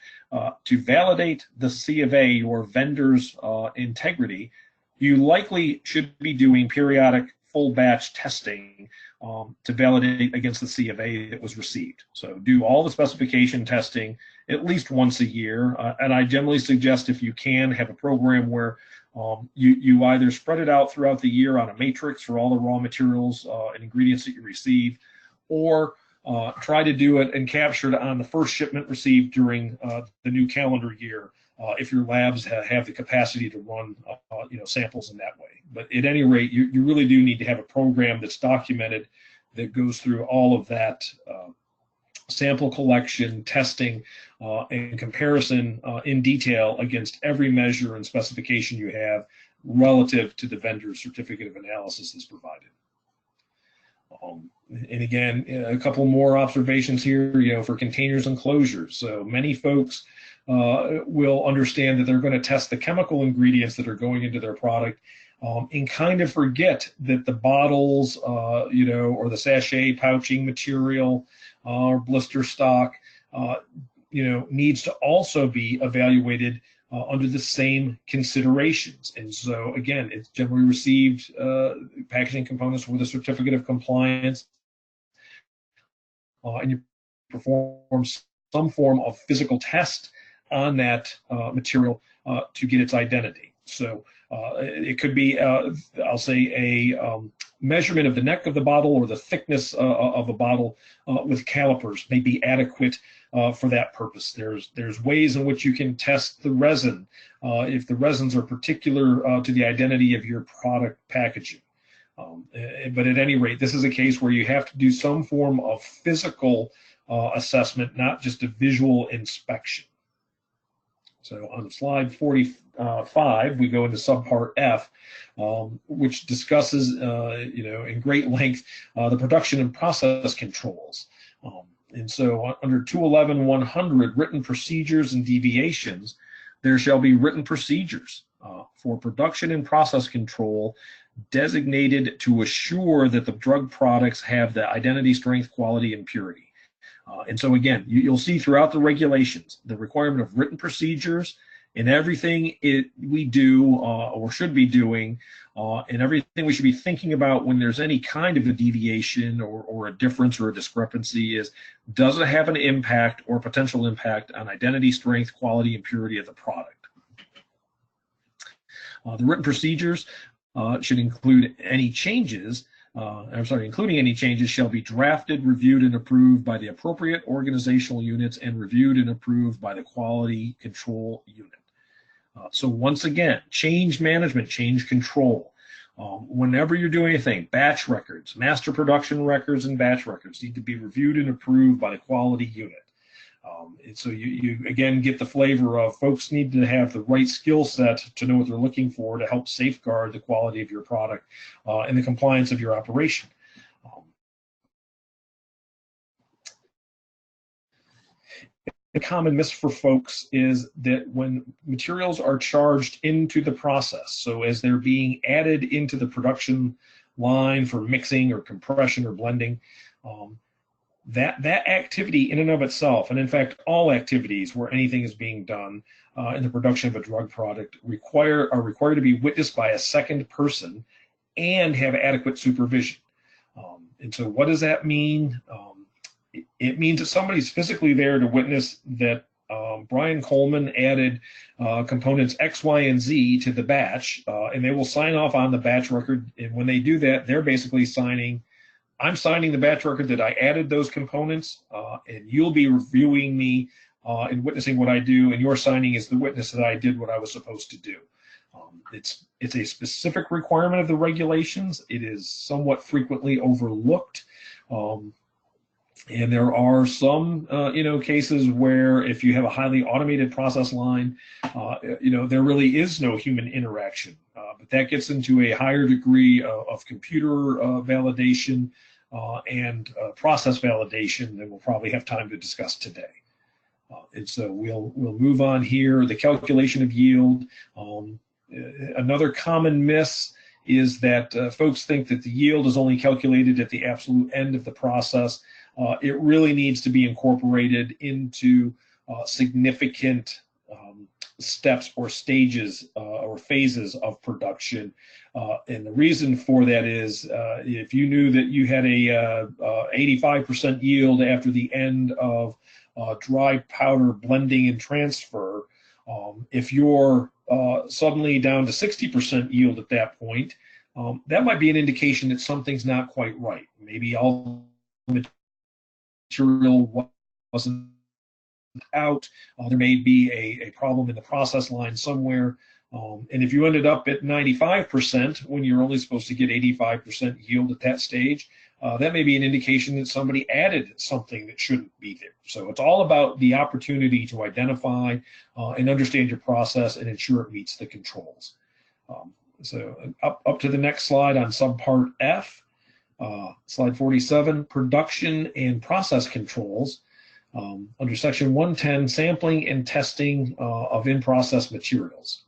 to validate the C of A, or vendor's integrity, you likely should be doing periodic full batch testing to validate against the C of A that was received. So do all the specification testing at least once a year. And I generally suggest, if you can, have a program where you either spread it out throughout the year on a matrix for all the raw materials and ingredients that you receive, or try to do it and capture it on the first shipment received during the new calendar year, if your labs have the capacity to run samples in that way. But at any rate, you really do need to have a program that's documented, that goes through all of that sample collection, testing, and comparison in detail against every measure and specification you have relative to the vendor's certificate of analysis that's provided. And again, a couple more observations here, for containers and closures. So many folks will understand that they're going to test the chemical ingredients that are going into their product, and kind of forget that the bottles, or the sachet pouching material or blister stock, needs to also be evaluated under the same considerations. And so again, it's generally received packaging components with a certificate of compliance, and you perform some form of physical test on that material to get its identity. So it could be, I'll say, a measurement of the neck of the bottle or the thickness of a bottle with calipers may be adequate for that purpose. There's ways in which you can test the resin if the resins are particular to the identity of your product packaging. But at any rate, this is a case where you have to do some form of physical assessment, not just a visual inspection. So on slide 45, we go into subpart F, which discusses, in great length, the production and process controls. And so under 211-100, written procedures and deviations, there shall be written procedures for production and process control designated to assure that the drug products have the identity, strength, quality, and purity. And so again, you'll see throughout the regulations the requirement of written procedures in everything we do or should be doing, and everything we should be thinking about when there's any kind of a deviation or a difference or a discrepancy is, does it have an impact or potential impact on identity, strength, quality, and purity of the product? The written procedures should include any changes. Including any changes, shall be drafted, reviewed, and approved by the appropriate organizational units and reviewed and approved by the quality control unit. So once again, change management, change control. Whenever you're doing anything, batch records, master production records, and batch records need to be reviewed and approved by the quality unit. And so you again get the flavor of folks need to have the right skill set to know what they're looking for to help safeguard the quality of your product and the compliance of your operation. The common miss for folks is that when materials are charged into the process, so as they're being added into the production line for mixing or compression or blending, that activity in and of itself, and in fact all activities where anything is being done in the production of a drug product are required to be witnessed by a second person and have adequate supervision. And so what does that mean? It means that somebody's physically there to witness that Brian Coleman added components X, Y, and Z to the batch, and they will sign off on the batch record. And when they do that, they're basically signing, I'm signing the batch record that I added those components, and you'll be reviewing me and witnessing what I do, and your signing is the witness that I did what I was supposed to do. It's a specific requirement of the regulations. It is somewhat frequently overlooked. And there are some, cases where if you have a highly automated process line, there really is no human interaction. But that gets into a higher degree of computer validation and process validation that we'll probably have time to discuss today. And so we'll move on here. The calculation of yield. Another common miss is that folks think that the yield is only calculated at the absolute end of the process. It really needs to be incorporated into significant steps or stages or phases of production. And the reason for that is if you knew that you had a 85% yield after the end of dry powder blending and transfer, if you're suddenly down to 60% yield at that point, that might be an indication that something's not quite right. Maybe all the material wasn't out. There may be a problem in the process line somewhere. And if you ended up at 95% when you're only supposed to get 85% yield at that stage, that may be an indication that somebody added something that shouldn't be there. So it's all about the opportunity to identify and understand your process and ensure it meets the controls. So up to the next slide on subpart F, slide 47, production and process controls. Under section 110, sampling and testing of in-process materials.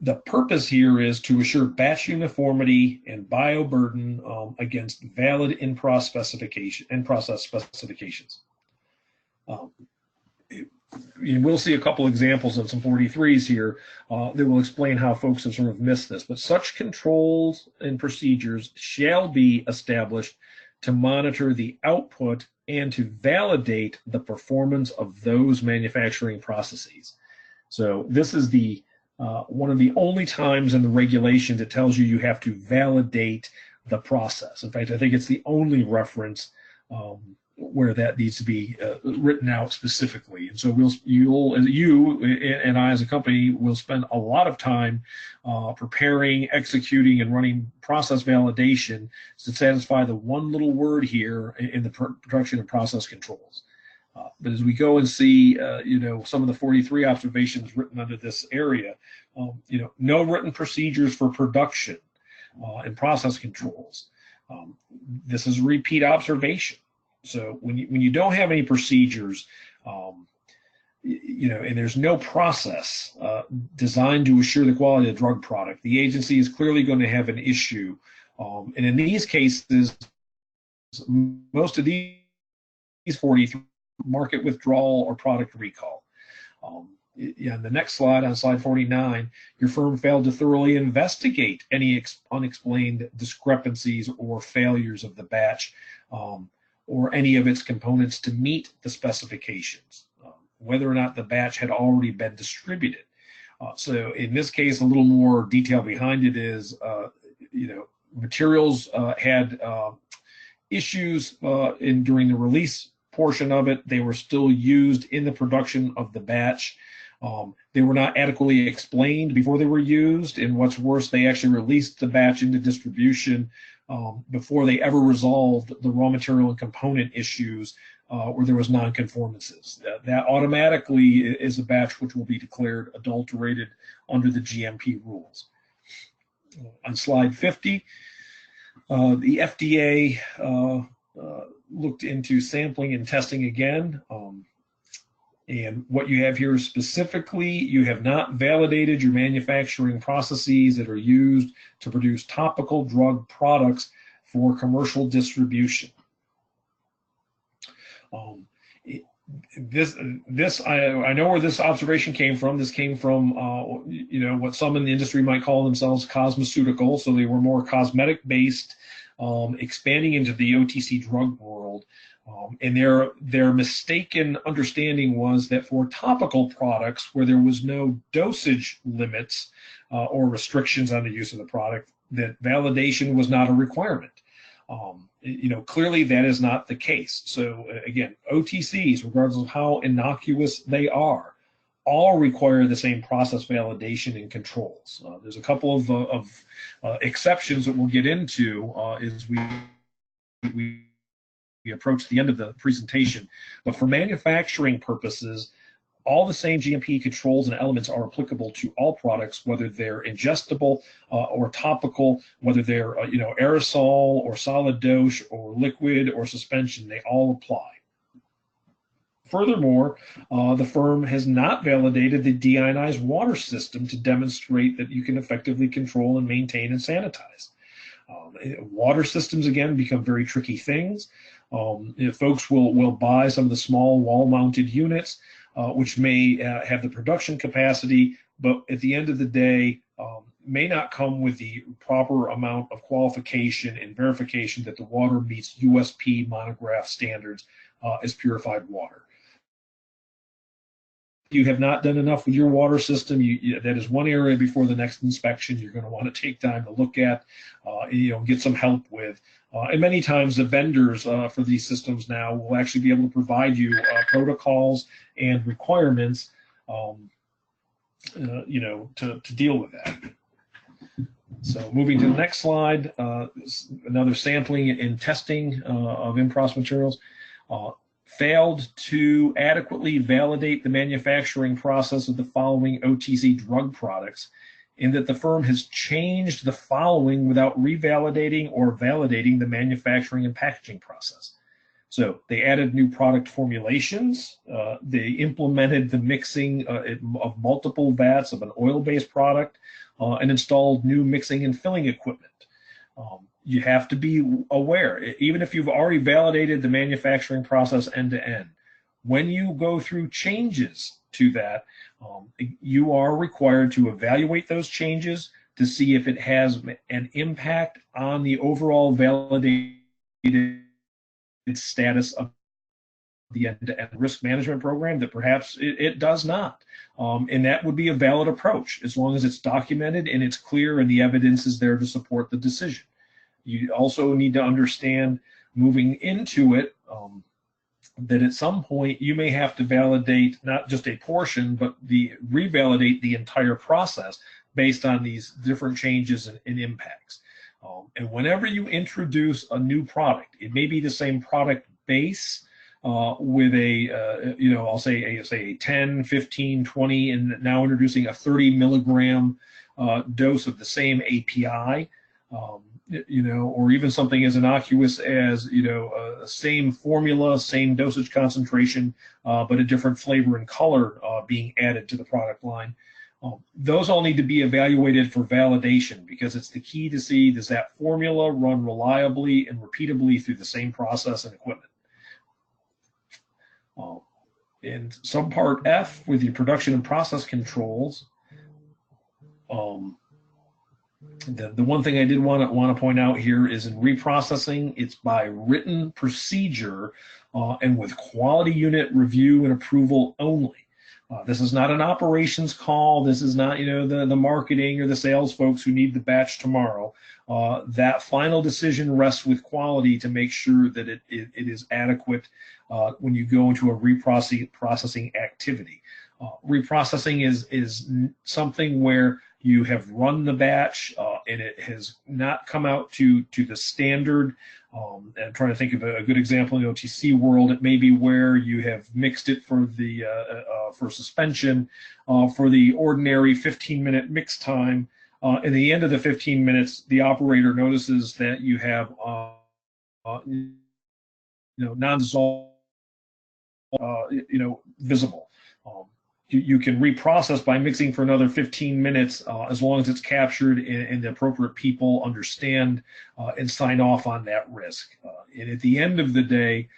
The purpose here is to assure batch uniformity and bioburden against valid in-process specifications. You will see a couple examples of some 43s here that will explain how folks have sort of missed this, but such controls and procedures shall be established to monitor the output and to validate the performance of those manufacturing processes. So this is the one of the only times in the regulation that tells you you have to validate the process. In fact, I think it's the only reference where that needs to be written out specifically. And so you and I as a company will spend a lot of time preparing, executing, and running process validation to satisfy the one little word here in the production and process controls. But as we go and see, some of the 43 observations written under this area, no written procedures for production and process controls. This is a repeat observation. So when you don't have any procedures, and there's no process designed to assure the quality of the drug product, the agency is clearly going to have an issue. And in these cases, most of these 43 market withdrawal or product recall. On the next slide, on slide 49, your firm failed to thoroughly investigate any unexplained discrepancies or failures of the batch or any of its components to meet the specifications, whether or not the batch had already been distributed. So in this case, a little more detail behind it is, materials had issues during the release portion of it. They were still used in the production of the batch. They were not adequately explained before they were used, and what's worse, they actually released the batch into distribution before they ever resolved the raw material and component issues where there was non-conformances. That automatically is a batch which will be declared adulterated under the GMP rules. On slide 50, the FDA looked into sampling and testing again. And what you have here specifically, you have not validated your manufacturing processes that are used to produce topical drug products for commercial distribution. I know where this observation came from. This came from what some in the industry might call themselves cosmeceuticals. So they were more cosmetic based, expanding into the OTC drug world. And their mistaken understanding was that for topical products where there was no dosage limits or restrictions on the use of the product, that validation was not a requirement. Clearly that is not the case. So again, OTCs, regardless of how innocuous they are, all require the same process validation and controls. There's a couple of exceptions that we'll get into as we approach the end of the presentation. But for manufacturing purposes, all the same GMP controls and elements are applicable to all products, whether they're ingestible or topical, whether they're aerosol or solid dose or liquid or suspension. They all apply. Furthermore, the firm has not validated the deionized water system to demonstrate that you can effectively control and maintain and sanitize. Water systems, again, become very tricky things. Folks will buy some of the small wall-mounted units, which may have the production capacity, but at the end of the day, may not come with the proper amount of qualification and verification that the water meets USP monograph standards as purified water. You have not done enough with your water system. That is one area before the next inspection you're going to want to take time to look at, get some help with. And many times the vendors for these systems now will actually be able to provide you protocols and requirements, to deal with that. So moving to the next slide, another sampling and testing of in-process materials. Failed to adequately validate the manufacturing process of the following OTC drug products, in that the firm has changed the following without revalidating or validating the manufacturing and packaging process. So they added new product formulations, they implemented the mixing of multiple vats of an oil-based product, and installed new mixing and filling equipment. You have to be aware, even if you've already validated the manufacturing process end to end, when you go through changes to that, you are required to evaluate those changes to see if it has an impact on the overall validated status of the end-to-end risk management program, that perhaps it does not. And that would be a valid approach as long as it's documented and it's clear and the evidence is there to support the decision. You also need to understand moving into it that at some point you may have to validate not just a portion, but revalidate the entire process based on these different changes and impacts. And whenever you introduce a new product, it may be the same product base with I'll say a 10, 15, 20, and now introducing a 30 milligram dose of the same API. Or even something as innocuous as, same formula, same dosage concentration, but a different flavor and color being added to the product line. Those all need to be evaluated for validation, because it's the key to see, does that formula run reliably and repeatably through the same process and equipment. In subpart F, with your production and process controls, the one thing I did want to point out here is in reprocessing, it's by written procedure and with quality unit review and approval only. This is not an operations call. This is not the marketing or the sales folks who need the batch tomorrow. That final decision rests with quality to make sure that it is adequate when you go into a reprocessing activity. Reprocessing is something where you have run the batch and it has not come out to the standard. I'm trying to think of a good example in the OTC world. It may be where you have mixed it for the for suspension for the ordinary 15-minute mix time. At the end of the 15 minutes, the operator notices that you have non-dissolved visible. you can reprocess by mixing for another 15 minutes as long as it's captured and the appropriate people understand and sign off on that risk. And at the end of the day,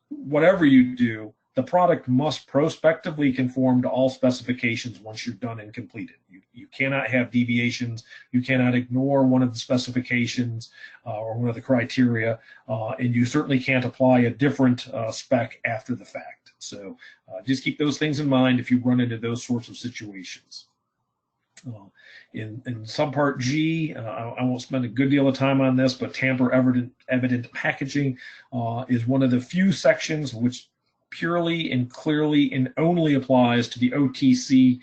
whatever you do, the product must prospectively conform to all specifications once you're done and completed. You cannot have deviations. You cannot ignore one of the specifications or one of the criteria, and you certainly can't apply a different spec after the fact. So just keep those things in mind if you run into those sorts of situations. In subpart G, I won't spend a good deal of time on this, but tamper evident packaging is one of the few sections which purely and clearly and only applies to the OTC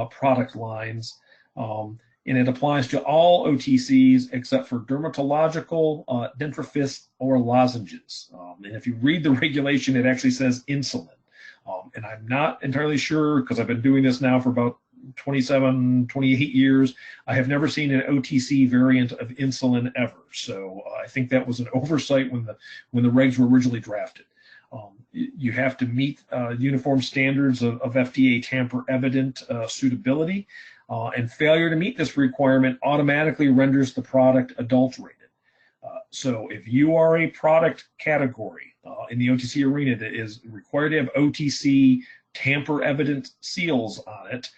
product lines. And it applies to all OTCs except for dermatological, dentifrice, or lozenges. And if you read the regulation, it actually says insulin. And I'm not entirely sure, because I've been doing this now for about 27, 28 years. I have never seen an OTC variant of insulin ever. So I think that was an oversight when the regs were originally drafted. You have to meet uniform standards of FDA tamper evident suitability, and failure to meet this requirement automatically renders the product adulterated. So if you are a product category in the OTC arena that is required to have OTC tamper evident seals on it,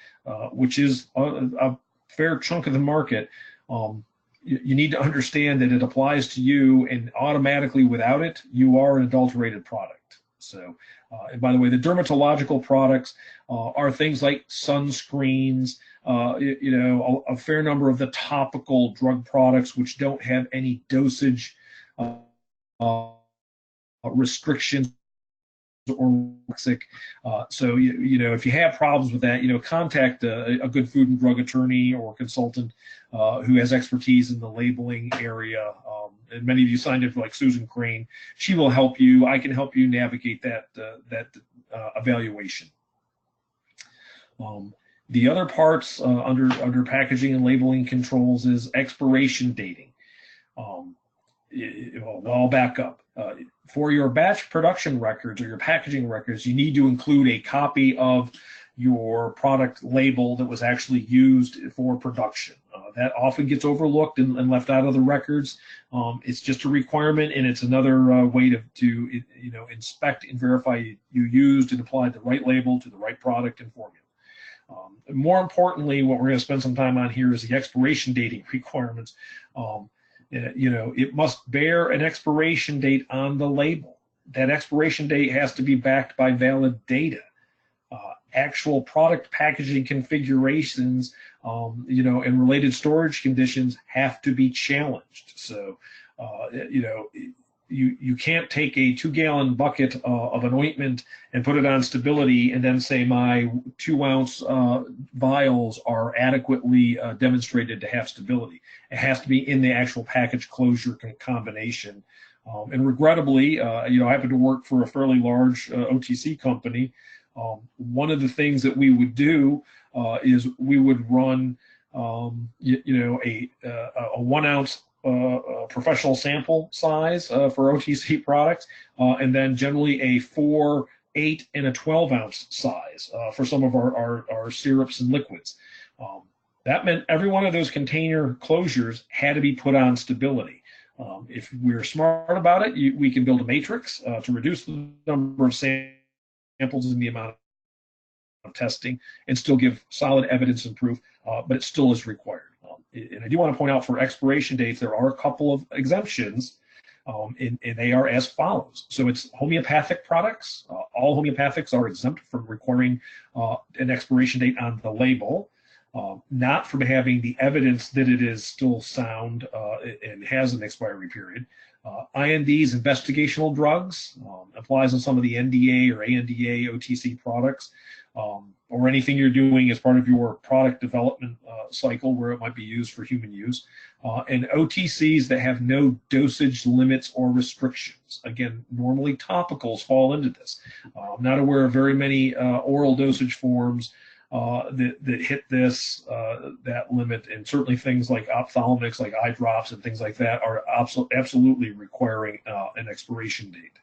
which is a fair chunk of the market, you need to understand that it applies to you, and automatically without it, you are an adulterated product. So, and by the way, the dermatological products are things like sunscreens, a fair number of the topical drug products which don't have any dosage restrictions or toxic. So, if you have problems with that, contact a good food and drug attorney or consultant who has expertise in the labeling area. And many of you signed up like Susan Crane. She will help you. I can help you navigate that evaluation. The other parts under packaging and labeling controls is expiration dating. I'll back up. For your batch production records or your packaging records, you need to include a copy of your product label that was actually used for production. That often gets overlooked and left out of the records. It's just a requirement, and it's another way to inspect and verify you used and applied the right label to the right product and formula. More importantly, what we're going to spend some time on here is the expiration dating requirements. It must bear an expiration date on the label. That expiration date has to be backed by valid data. Actual product packaging configurations, and related storage conditions have to be challenged. So, you can't take a 2-gallon bucket of an ointment and put it on stability and then say my 2-ounce vials are adequately demonstrated to have stability. It has to be in the actual package closure combination. And regrettably, I happen to work for a fairly large OTC company. One of the things that we would do is we would run, a 1-ounce professional sample size for OTC products, and then generally a 4, 8, and a 12-ounce size for some of our syrups and liquids. That meant every one of those container closures had to be put on stability. If we're smart about it, we can build a matrix to reduce the number of samples and the amount of testing and still give solid evidence and proof, but it still is required. And I do want to point out for expiration dates, there are a couple of exemptions, and they are as follows. So it's homeopathic products. All homeopathics are exempt from requiring an expiration date on the label, not from having the evidence that it is still sound and has an expiry period. INDs, investigational drugs, applies on some of the NDA or ANDA OTC products, or anything you're doing as part of your product development cycle where it might be used for human use, and OTCs that have no dosage limits or restrictions. Again, normally topicals fall into this. I'm not aware of very many oral dosage forms that hit this that limit, and certainly things like ophthalmics, like eye drops and things like that, are absolutely requiring an expiration date.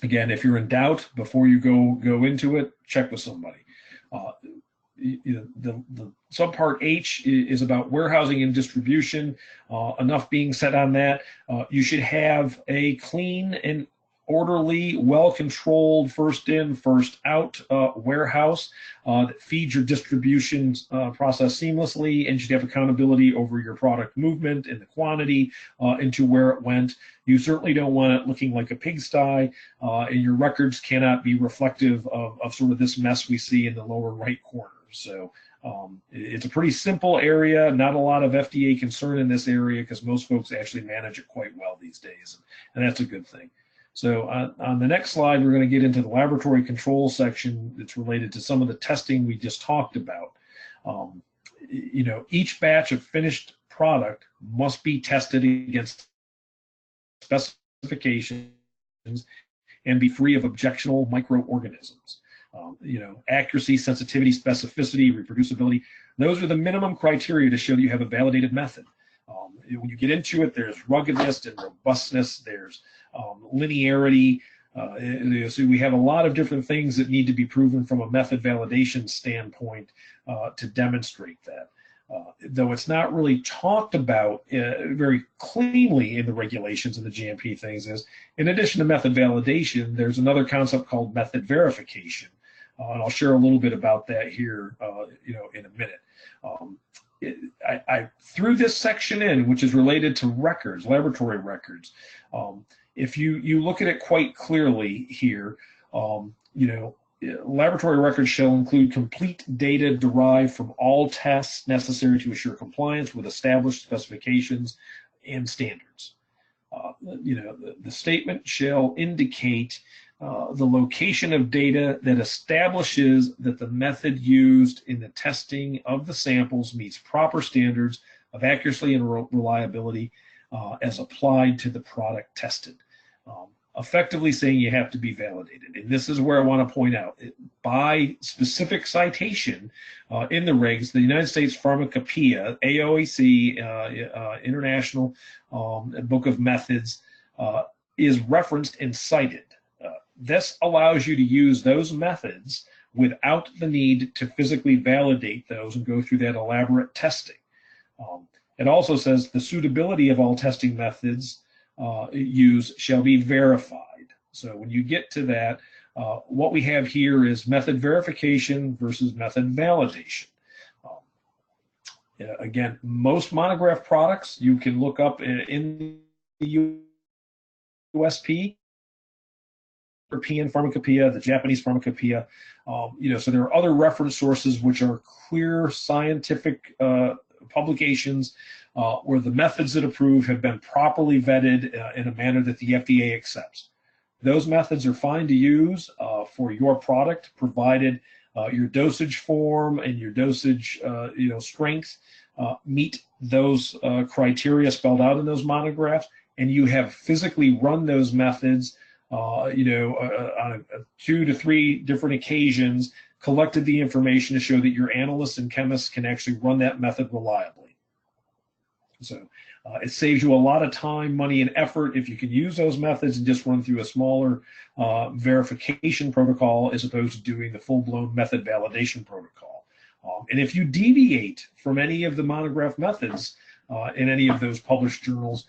Again, if you're in doubt before you go into it, check with somebody. The subpart H is about warehousing and distribution. Enough being said on that. You should have a clean and orderly, well-controlled, first in, first out warehouse that feeds your distribution process seamlessly, and should have accountability over your product movement and the quantity into where it went. You certainly don't want it looking like a pigsty, and your records cannot be reflective of sort of this mess we see in the lower right corner. So it's a pretty simple area, not a lot of FDA concern in this area because most folks actually manage it quite well these days, and that's a good thing. So on the next slide, we're going to get into the laboratory control section that's related to some of the testing we just talked about. Each batch of finished product must be tested against specifications and be free of objectionable microorganisms. Accuracy, sensitivity, specificity, reproducibility, those are the minimum criteria to show that you have a validated method. When you get into it, there's ruggedness and robustness, there's linearity. So we have a lot of different things that need to be proven from a method validation standpoint to demonstrate that. Though it's not really talked about very cleanly in the regulations and the GMP things, is in addition to method validation, there's another concept called method verification. And I'll share a little bit about that here in a minute. I threw this section in, which is related to records, laboratory records. If you look at it quite clearly here, laboratory records shall include complete data derived from all tests necessary to assure compliance with established specifications and standards. The statement shall indicate the location of data that establishes that the method used in the testing of the samples meets proper standards of accuracy and reliability as applied to the product tested. Effectively saying you have to be validated. And this is where I want to point out, by specific citation in the regs, the United States Pharmacopoeia, AOAC, International Book of Methods, is referenced and cited. This allows you to use those methods without the need to physically validate those and go through that elaborate testing. It also says the suitability of all testing methods used shall be verified. So when you get to that, what we have here is method verification versus method validation. Again, most monograph products you can look up in the USP, European Pharmacopoeia, the Japanese Pharmacopoeia. So there are other reference sources which are clear scientific publications where the methods that approve have been properly vetted in a manner that the FDA accepts. Those methods are fine to use for your product, provided your dosage form and your dosage strength meet those criteria spelled out in those monographs, and you have physically run those methods on 2 to 3 different occasions, collected the information to show that your analysts and chemists can actually run that method reliably. So it saves you a lot of time, money, and effort if you can use those methods and just run through a smaller verification protocol as opposed to doing the full-blown method validation protocol. And if you deviate from any of the monograph methods in any of those published journals,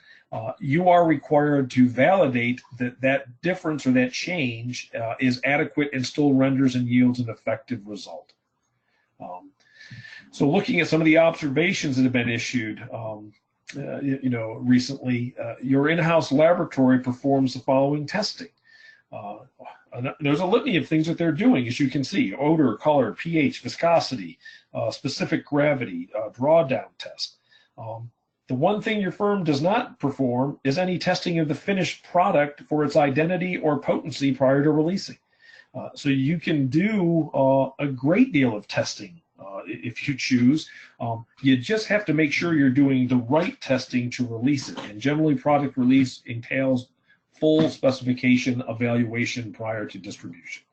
you are required to validate that that difference or that change is adequate and still renders and yields an effective result. So looking at some of the observations that have been issued recently, your in-house laboratory performs the following testing. There's a litany of things that they're doing, as you can see: odor, color, pH, viscosity, specific gravity, drawdown test. The one thing your firm does not perform is any testing of the finished product for its identity or potency prior to releasing. So you can do a great deal of testing if you choose. You just have to make sure you're doing the right testing to release it. And generally, product release entails full specification evaluation prior to distribution.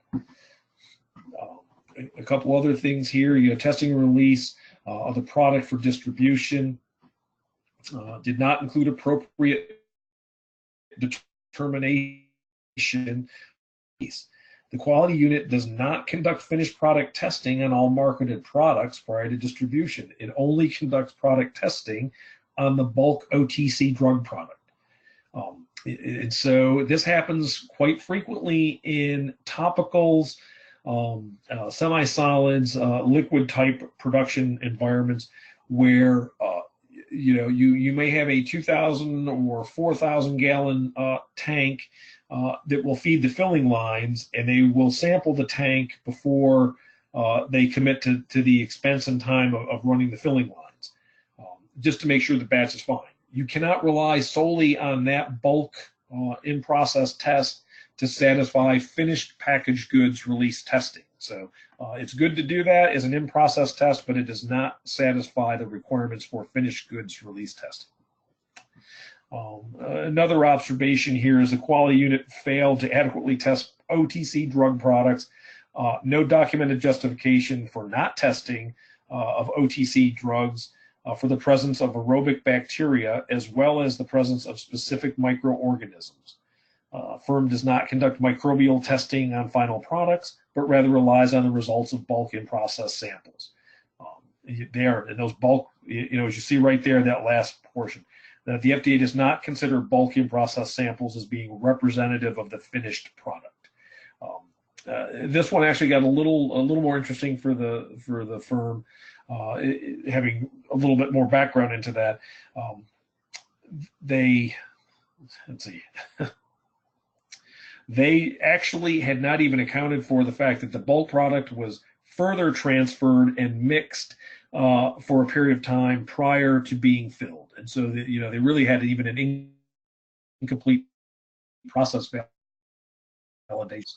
A couple other things here: testing and release of the product for distribution. Did not include appropriate determination The quality unit does not conduct finished product testing on all marketed products prior to distribution. It only conducts product testing on the bulk OTC drug product. And so this happens quite frequently in topicals, semi-solids, liquid type production environments where you may have a 2,000 or 4,000 gallon tank that will feed the filling lines, and they will sample the tank before they commit to the expense and time of running the filling lines, just to make sure the batch is fine. You cannot rely solely on that bulk in-process test to satisfy finished packaged goods release testing. So it's good to do that as an in-process test, but it does not satisfy the requirements for finished goods release testing. Another observation here is the quality unit failed to adequately test OTC drug products. No documented justification for not testing of OTC drugs for the presence of aerobic bacteria, as well as the presence of specific microorganisms. Firm does not conduct microbial testing on final products, but rather relies on the results of bulk in-process samples. There, and those bulk, as you see right there, that last portion, that the FDA does not consider bulk in-process samples as being representative of the finished product. This one actually got a little more interesting for the firm, having a little bit more background into that. Let's see. They actually had not even accounted for the fact that the bulk product was further transferred and mixed for a period of time prior to being filled. And so, they really had even an incomplete process validation.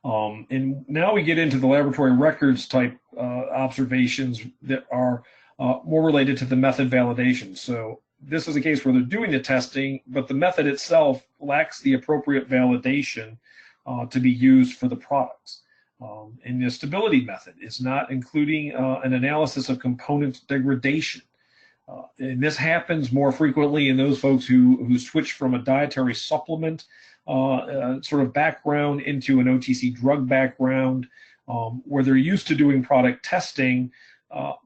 And now we get into the laboratory records type observations that are more related to the method validation. So this is a case where they're doing the testing, but the method itself lacks the appropriate validation to be used for the products. And the stability method is not including an analysis of component degradation. And this happens more frequently in those folks who switch from a dietary supplement sort of background into an OTC drug background, where they're used to doing product testing,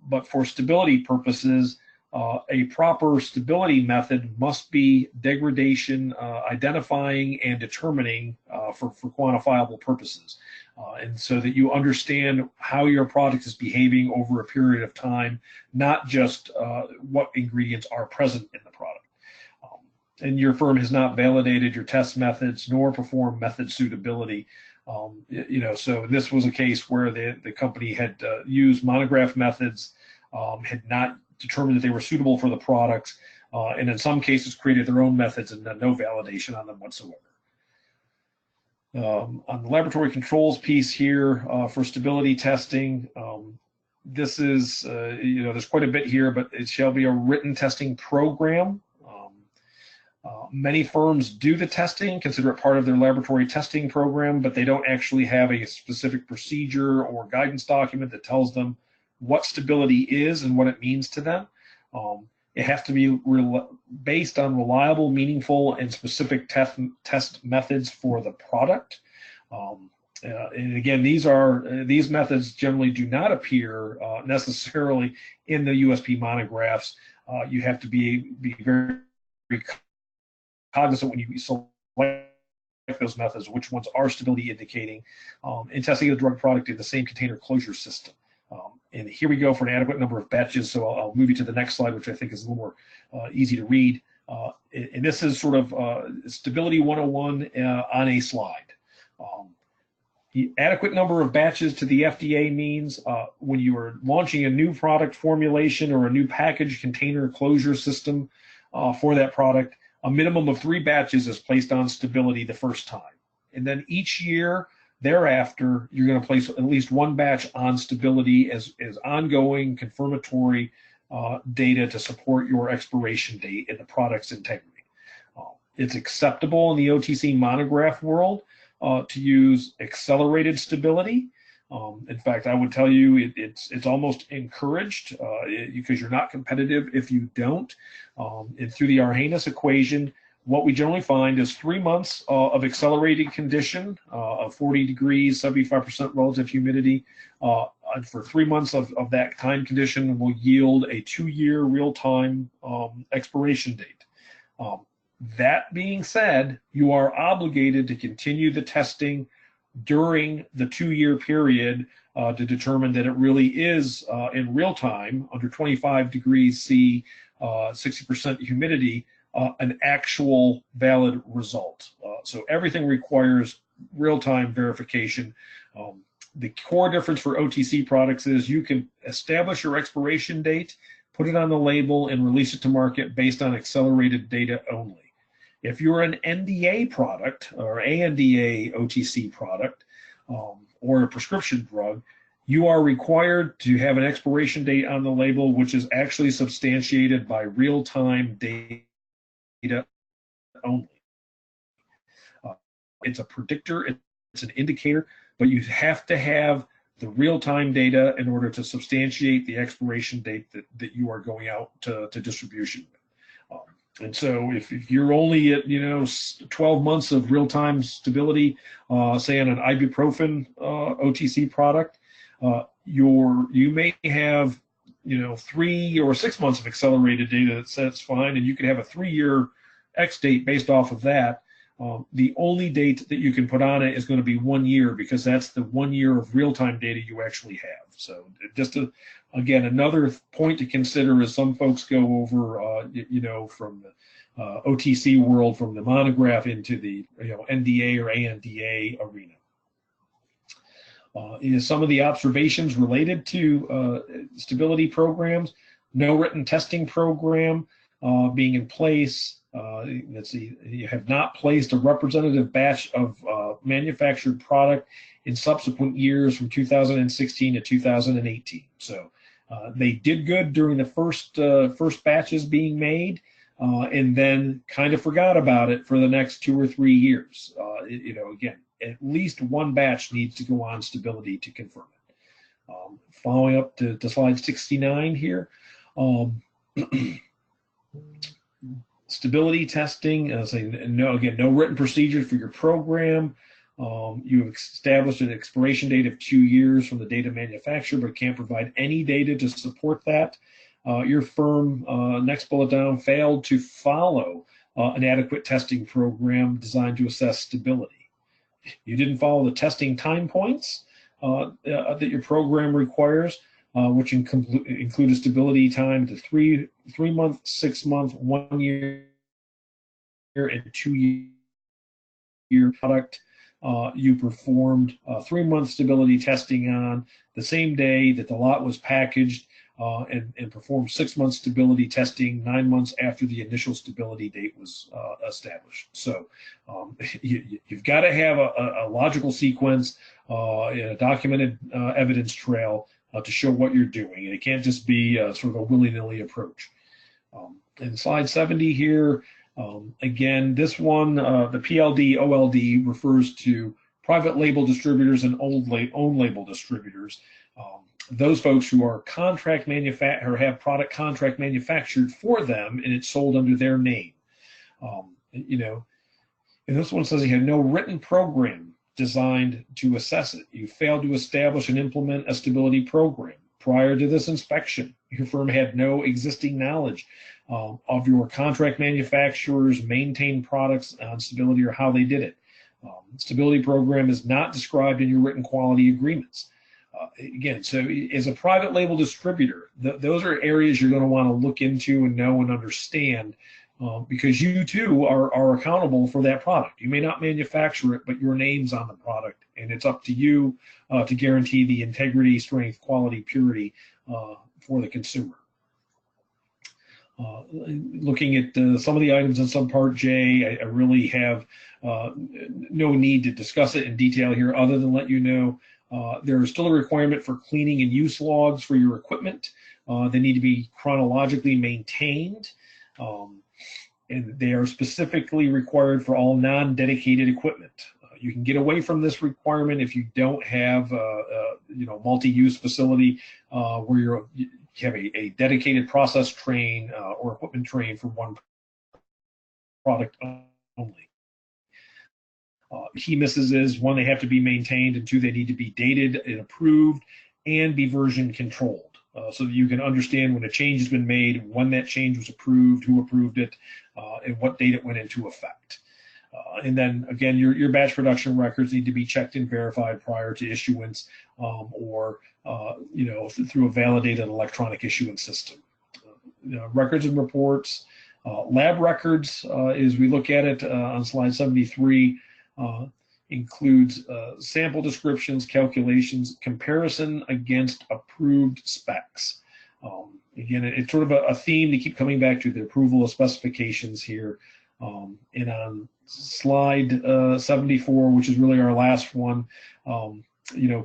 but for stability purposes, a proper stability method must be degradation, identifying and determining for quantifiable purposes. And so that you understand how your product is behaving over a period of time, not just what ingredients are present in the product. And your firm has not validated your test methods nor performed method suitability. So this was a case where the company had used monograph methods, had not determined that they were suitable for the products, and in some cases created their own methods and no validation on them whatsoever. On the laboratory controls piece here for stability testing, this is, there's quite a bit here, but it shall be a written testing program. Many firms do the testing, consider it part of their laboratory testing program, but they don't actually have a specific procedure or guidance document that tells them what stability is and what it means to them. It has to be based on reliable, meaningful, and specific test methods for the product. And again, these methods generally do not appear necessarily in the USP monographs. You have to be very, very cognizant when you select those methods, which ones are stability indicating, and testing the drug product in the same container closure system. And here we go for an adequate number of batches. So I'll move you to the next slide, which I think is a little more easy to read. And this is sort of stability 101 on a slide. The adequate number of batches to the FDA means when you are launching a new product formulation or a new package container closure system for that product, a minimum of 3 batches is placed on stability the first time. And then each year thereafter, you're going to place at least 1 batch on stability as ongoing confirmatory data to support your expiration date and the product's integrity. It's acceptable in the OTC monograph world to use accelerated stability. In fact, I would tell you it's almost encouraged because you're not competitive if you don't. And through the Arrhenius equation, what we generally find is 3 months of accelerated condition of 40 degrees, 75% relative humidity. For 3 months of that time condition will yield a 2-year real-time expiration date. That being said, you are obligated to continue the testing during the 2-year period to determine that it really is in real time, under 25 degrees C, 60% humidity, an actual valid result. So everything requires real-time verification. The core difference for OTC products is you can establish your expiration date, put it on the label, and release it to market based on accelerated data only. If you're an NDA product or ANDA OTC product or a prescription drug, you are required to have an expiration date on the label, which is actually substantiated by real-time data only. It's a predictor, it's an indicator, but you have to have the real-time data in order to substantiate the expiration date that you are going out to distribution. And so if you're only at 12 months of real-time stability, say on an ibuprofen OTC product, you may have 3 or 6 months of accelerated data that says fine, and you could have a 3-year X date based off of that. The only date that you can put on it is going to be 1 year, because that's the 1 year of real-time data you actually have. So just again, another point to consider is some folks go over, from the OTC world, from the monograph into the NDA or ANDA arena. Some of the observations related to stability programs: no written testing program being in place. Let's see, you have not placed a representative batch of manufactured product in subsequent years from 2016 to 2018. So they did good during the first batches being made, and then kind of forgot about it for the next 2 or 3 years. Again, at least one batch needs to go on stability to confirm it. Following up to slide 69 here. Stability testing, no written procedure for your program. You have established an expiration date of 2 years from the date of manufacture, but can't provide any data to support that. Your firm, next bullet down, failed to follow an adequate testing program designed to assess stability. You didn't follow the testing time points that your program requires, which include a stability time to 3 month, 6 month, 1 year, and 2 year product. You performed 3 month stability testing on the same day that the lot was packaged, and performed 6 month stability testing 9 months after the initial stability date was established. So you've got to have a logical sequence, a documented evidence trail to show what you're doing, and it can't just be sort of a willy-nilly approach. In slide 70 here, again, this one, the PLD, OLD refers to private label distributors and own label distributors. Those folks who are contract manufacturer or have product contract manufactured for them, and it's sold under their name. And this one says you had no written program designed to assess it. You failed to establish and implement a stability program. Prior to this inspection, your firm had no existing knowledge of your contract manufacturers' maintained products on stability or how they did it. Stability program is not described in your written quality agreements. Again, so as a private label distributor, those are areas you're going to want to look into and know and understand, because you too are accountable for that product. You may not manufacture it, but your name's on the product, and it's up to you to guarantee the integrity, strength, quality, purity for the consumer. Looking at some of the items in subpart J, I really have no need to discuss it in detail here, other than let you know there is still a requirement for cleaning and use logs for your equipment. They need to be chronologically maintained, and they are specifically required for all non-dedicated equipment. You can get away from this requirement if you don't have multi-use facility where you have a dedicated process train or equipment train for one product only. Key misses is, one, they have to be maintained, and two, they need to be dated and approved and be version controlled. So that you can understand when a change has been made, when that change was approved, who approved it, and what date it went into effect. And then again, your batch production records need to be checked and verified prior to issuance, or through a validated electronic issuance system. Records and reports, lab records, as we look at it on slide 73, includes sample descriptions, calculations, comparison against approved specs. Again, it's sort of a theme to keep coming back to, the approval of specifications here. And on slide 74, which is really our last one,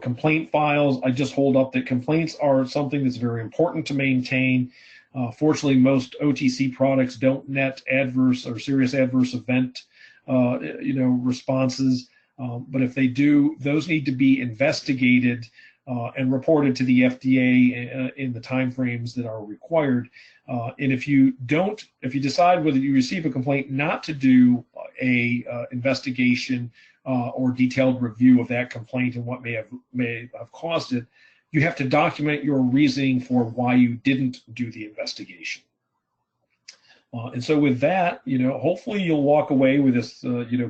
complaint files, I just hold up that complaints are something that's very important to maintain. Fortunately, most OTC products don't net adverse or serious adverse event responses. But if they do, those need to be investigated and reported to the FDA in the timeframes that are required. And if you decide whether you receive a complaint not to do a investigation or detailed review of that complaint and what may have caused it, you have to document your reasoning for why you didn't do the investigation. And so with that, hopefully you'll walk away with this,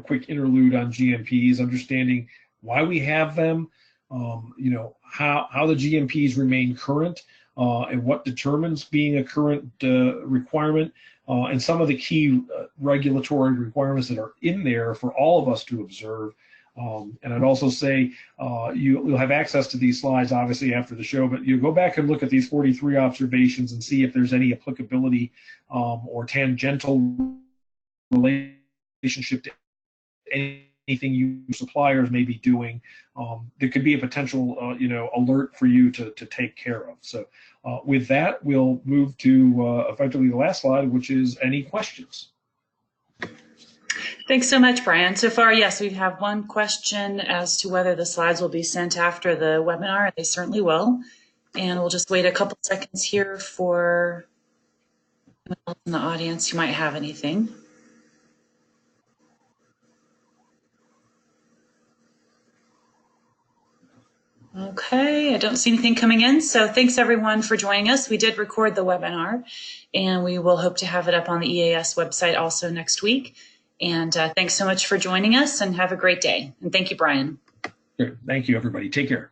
quick interlude on GMPs, understanding why we have them, how the GMPs remain current, and what determines being a current requirement, and some of the key regulatory requirements that are in there for all of us to observe. And I'd also say you'll have access to these slides, obviously, after the show, but you go back and look at these 43 observations and see if there's any applicability or tangential relationship to anything your suppliers may be doing. There could be a potential, alert for you to take care of. So with that, we'll move to effectively the last slide, which is any questions. Thanks so much, Brian. So far, yes, we have one question as to whether the slides will be sent after the webinar, and they certainly will. And we'll just wait a couple seconds here for anyone else in the audience who might have anything. Okay, I don't see anything coming in. So thanks everyone for joining us. We did record the webinar, and we will hope to have it up on the EAS website also next week. And thanks so much for joining us, and have a great day. And thank you, Brian. Great. Thank you, everybody. Take care.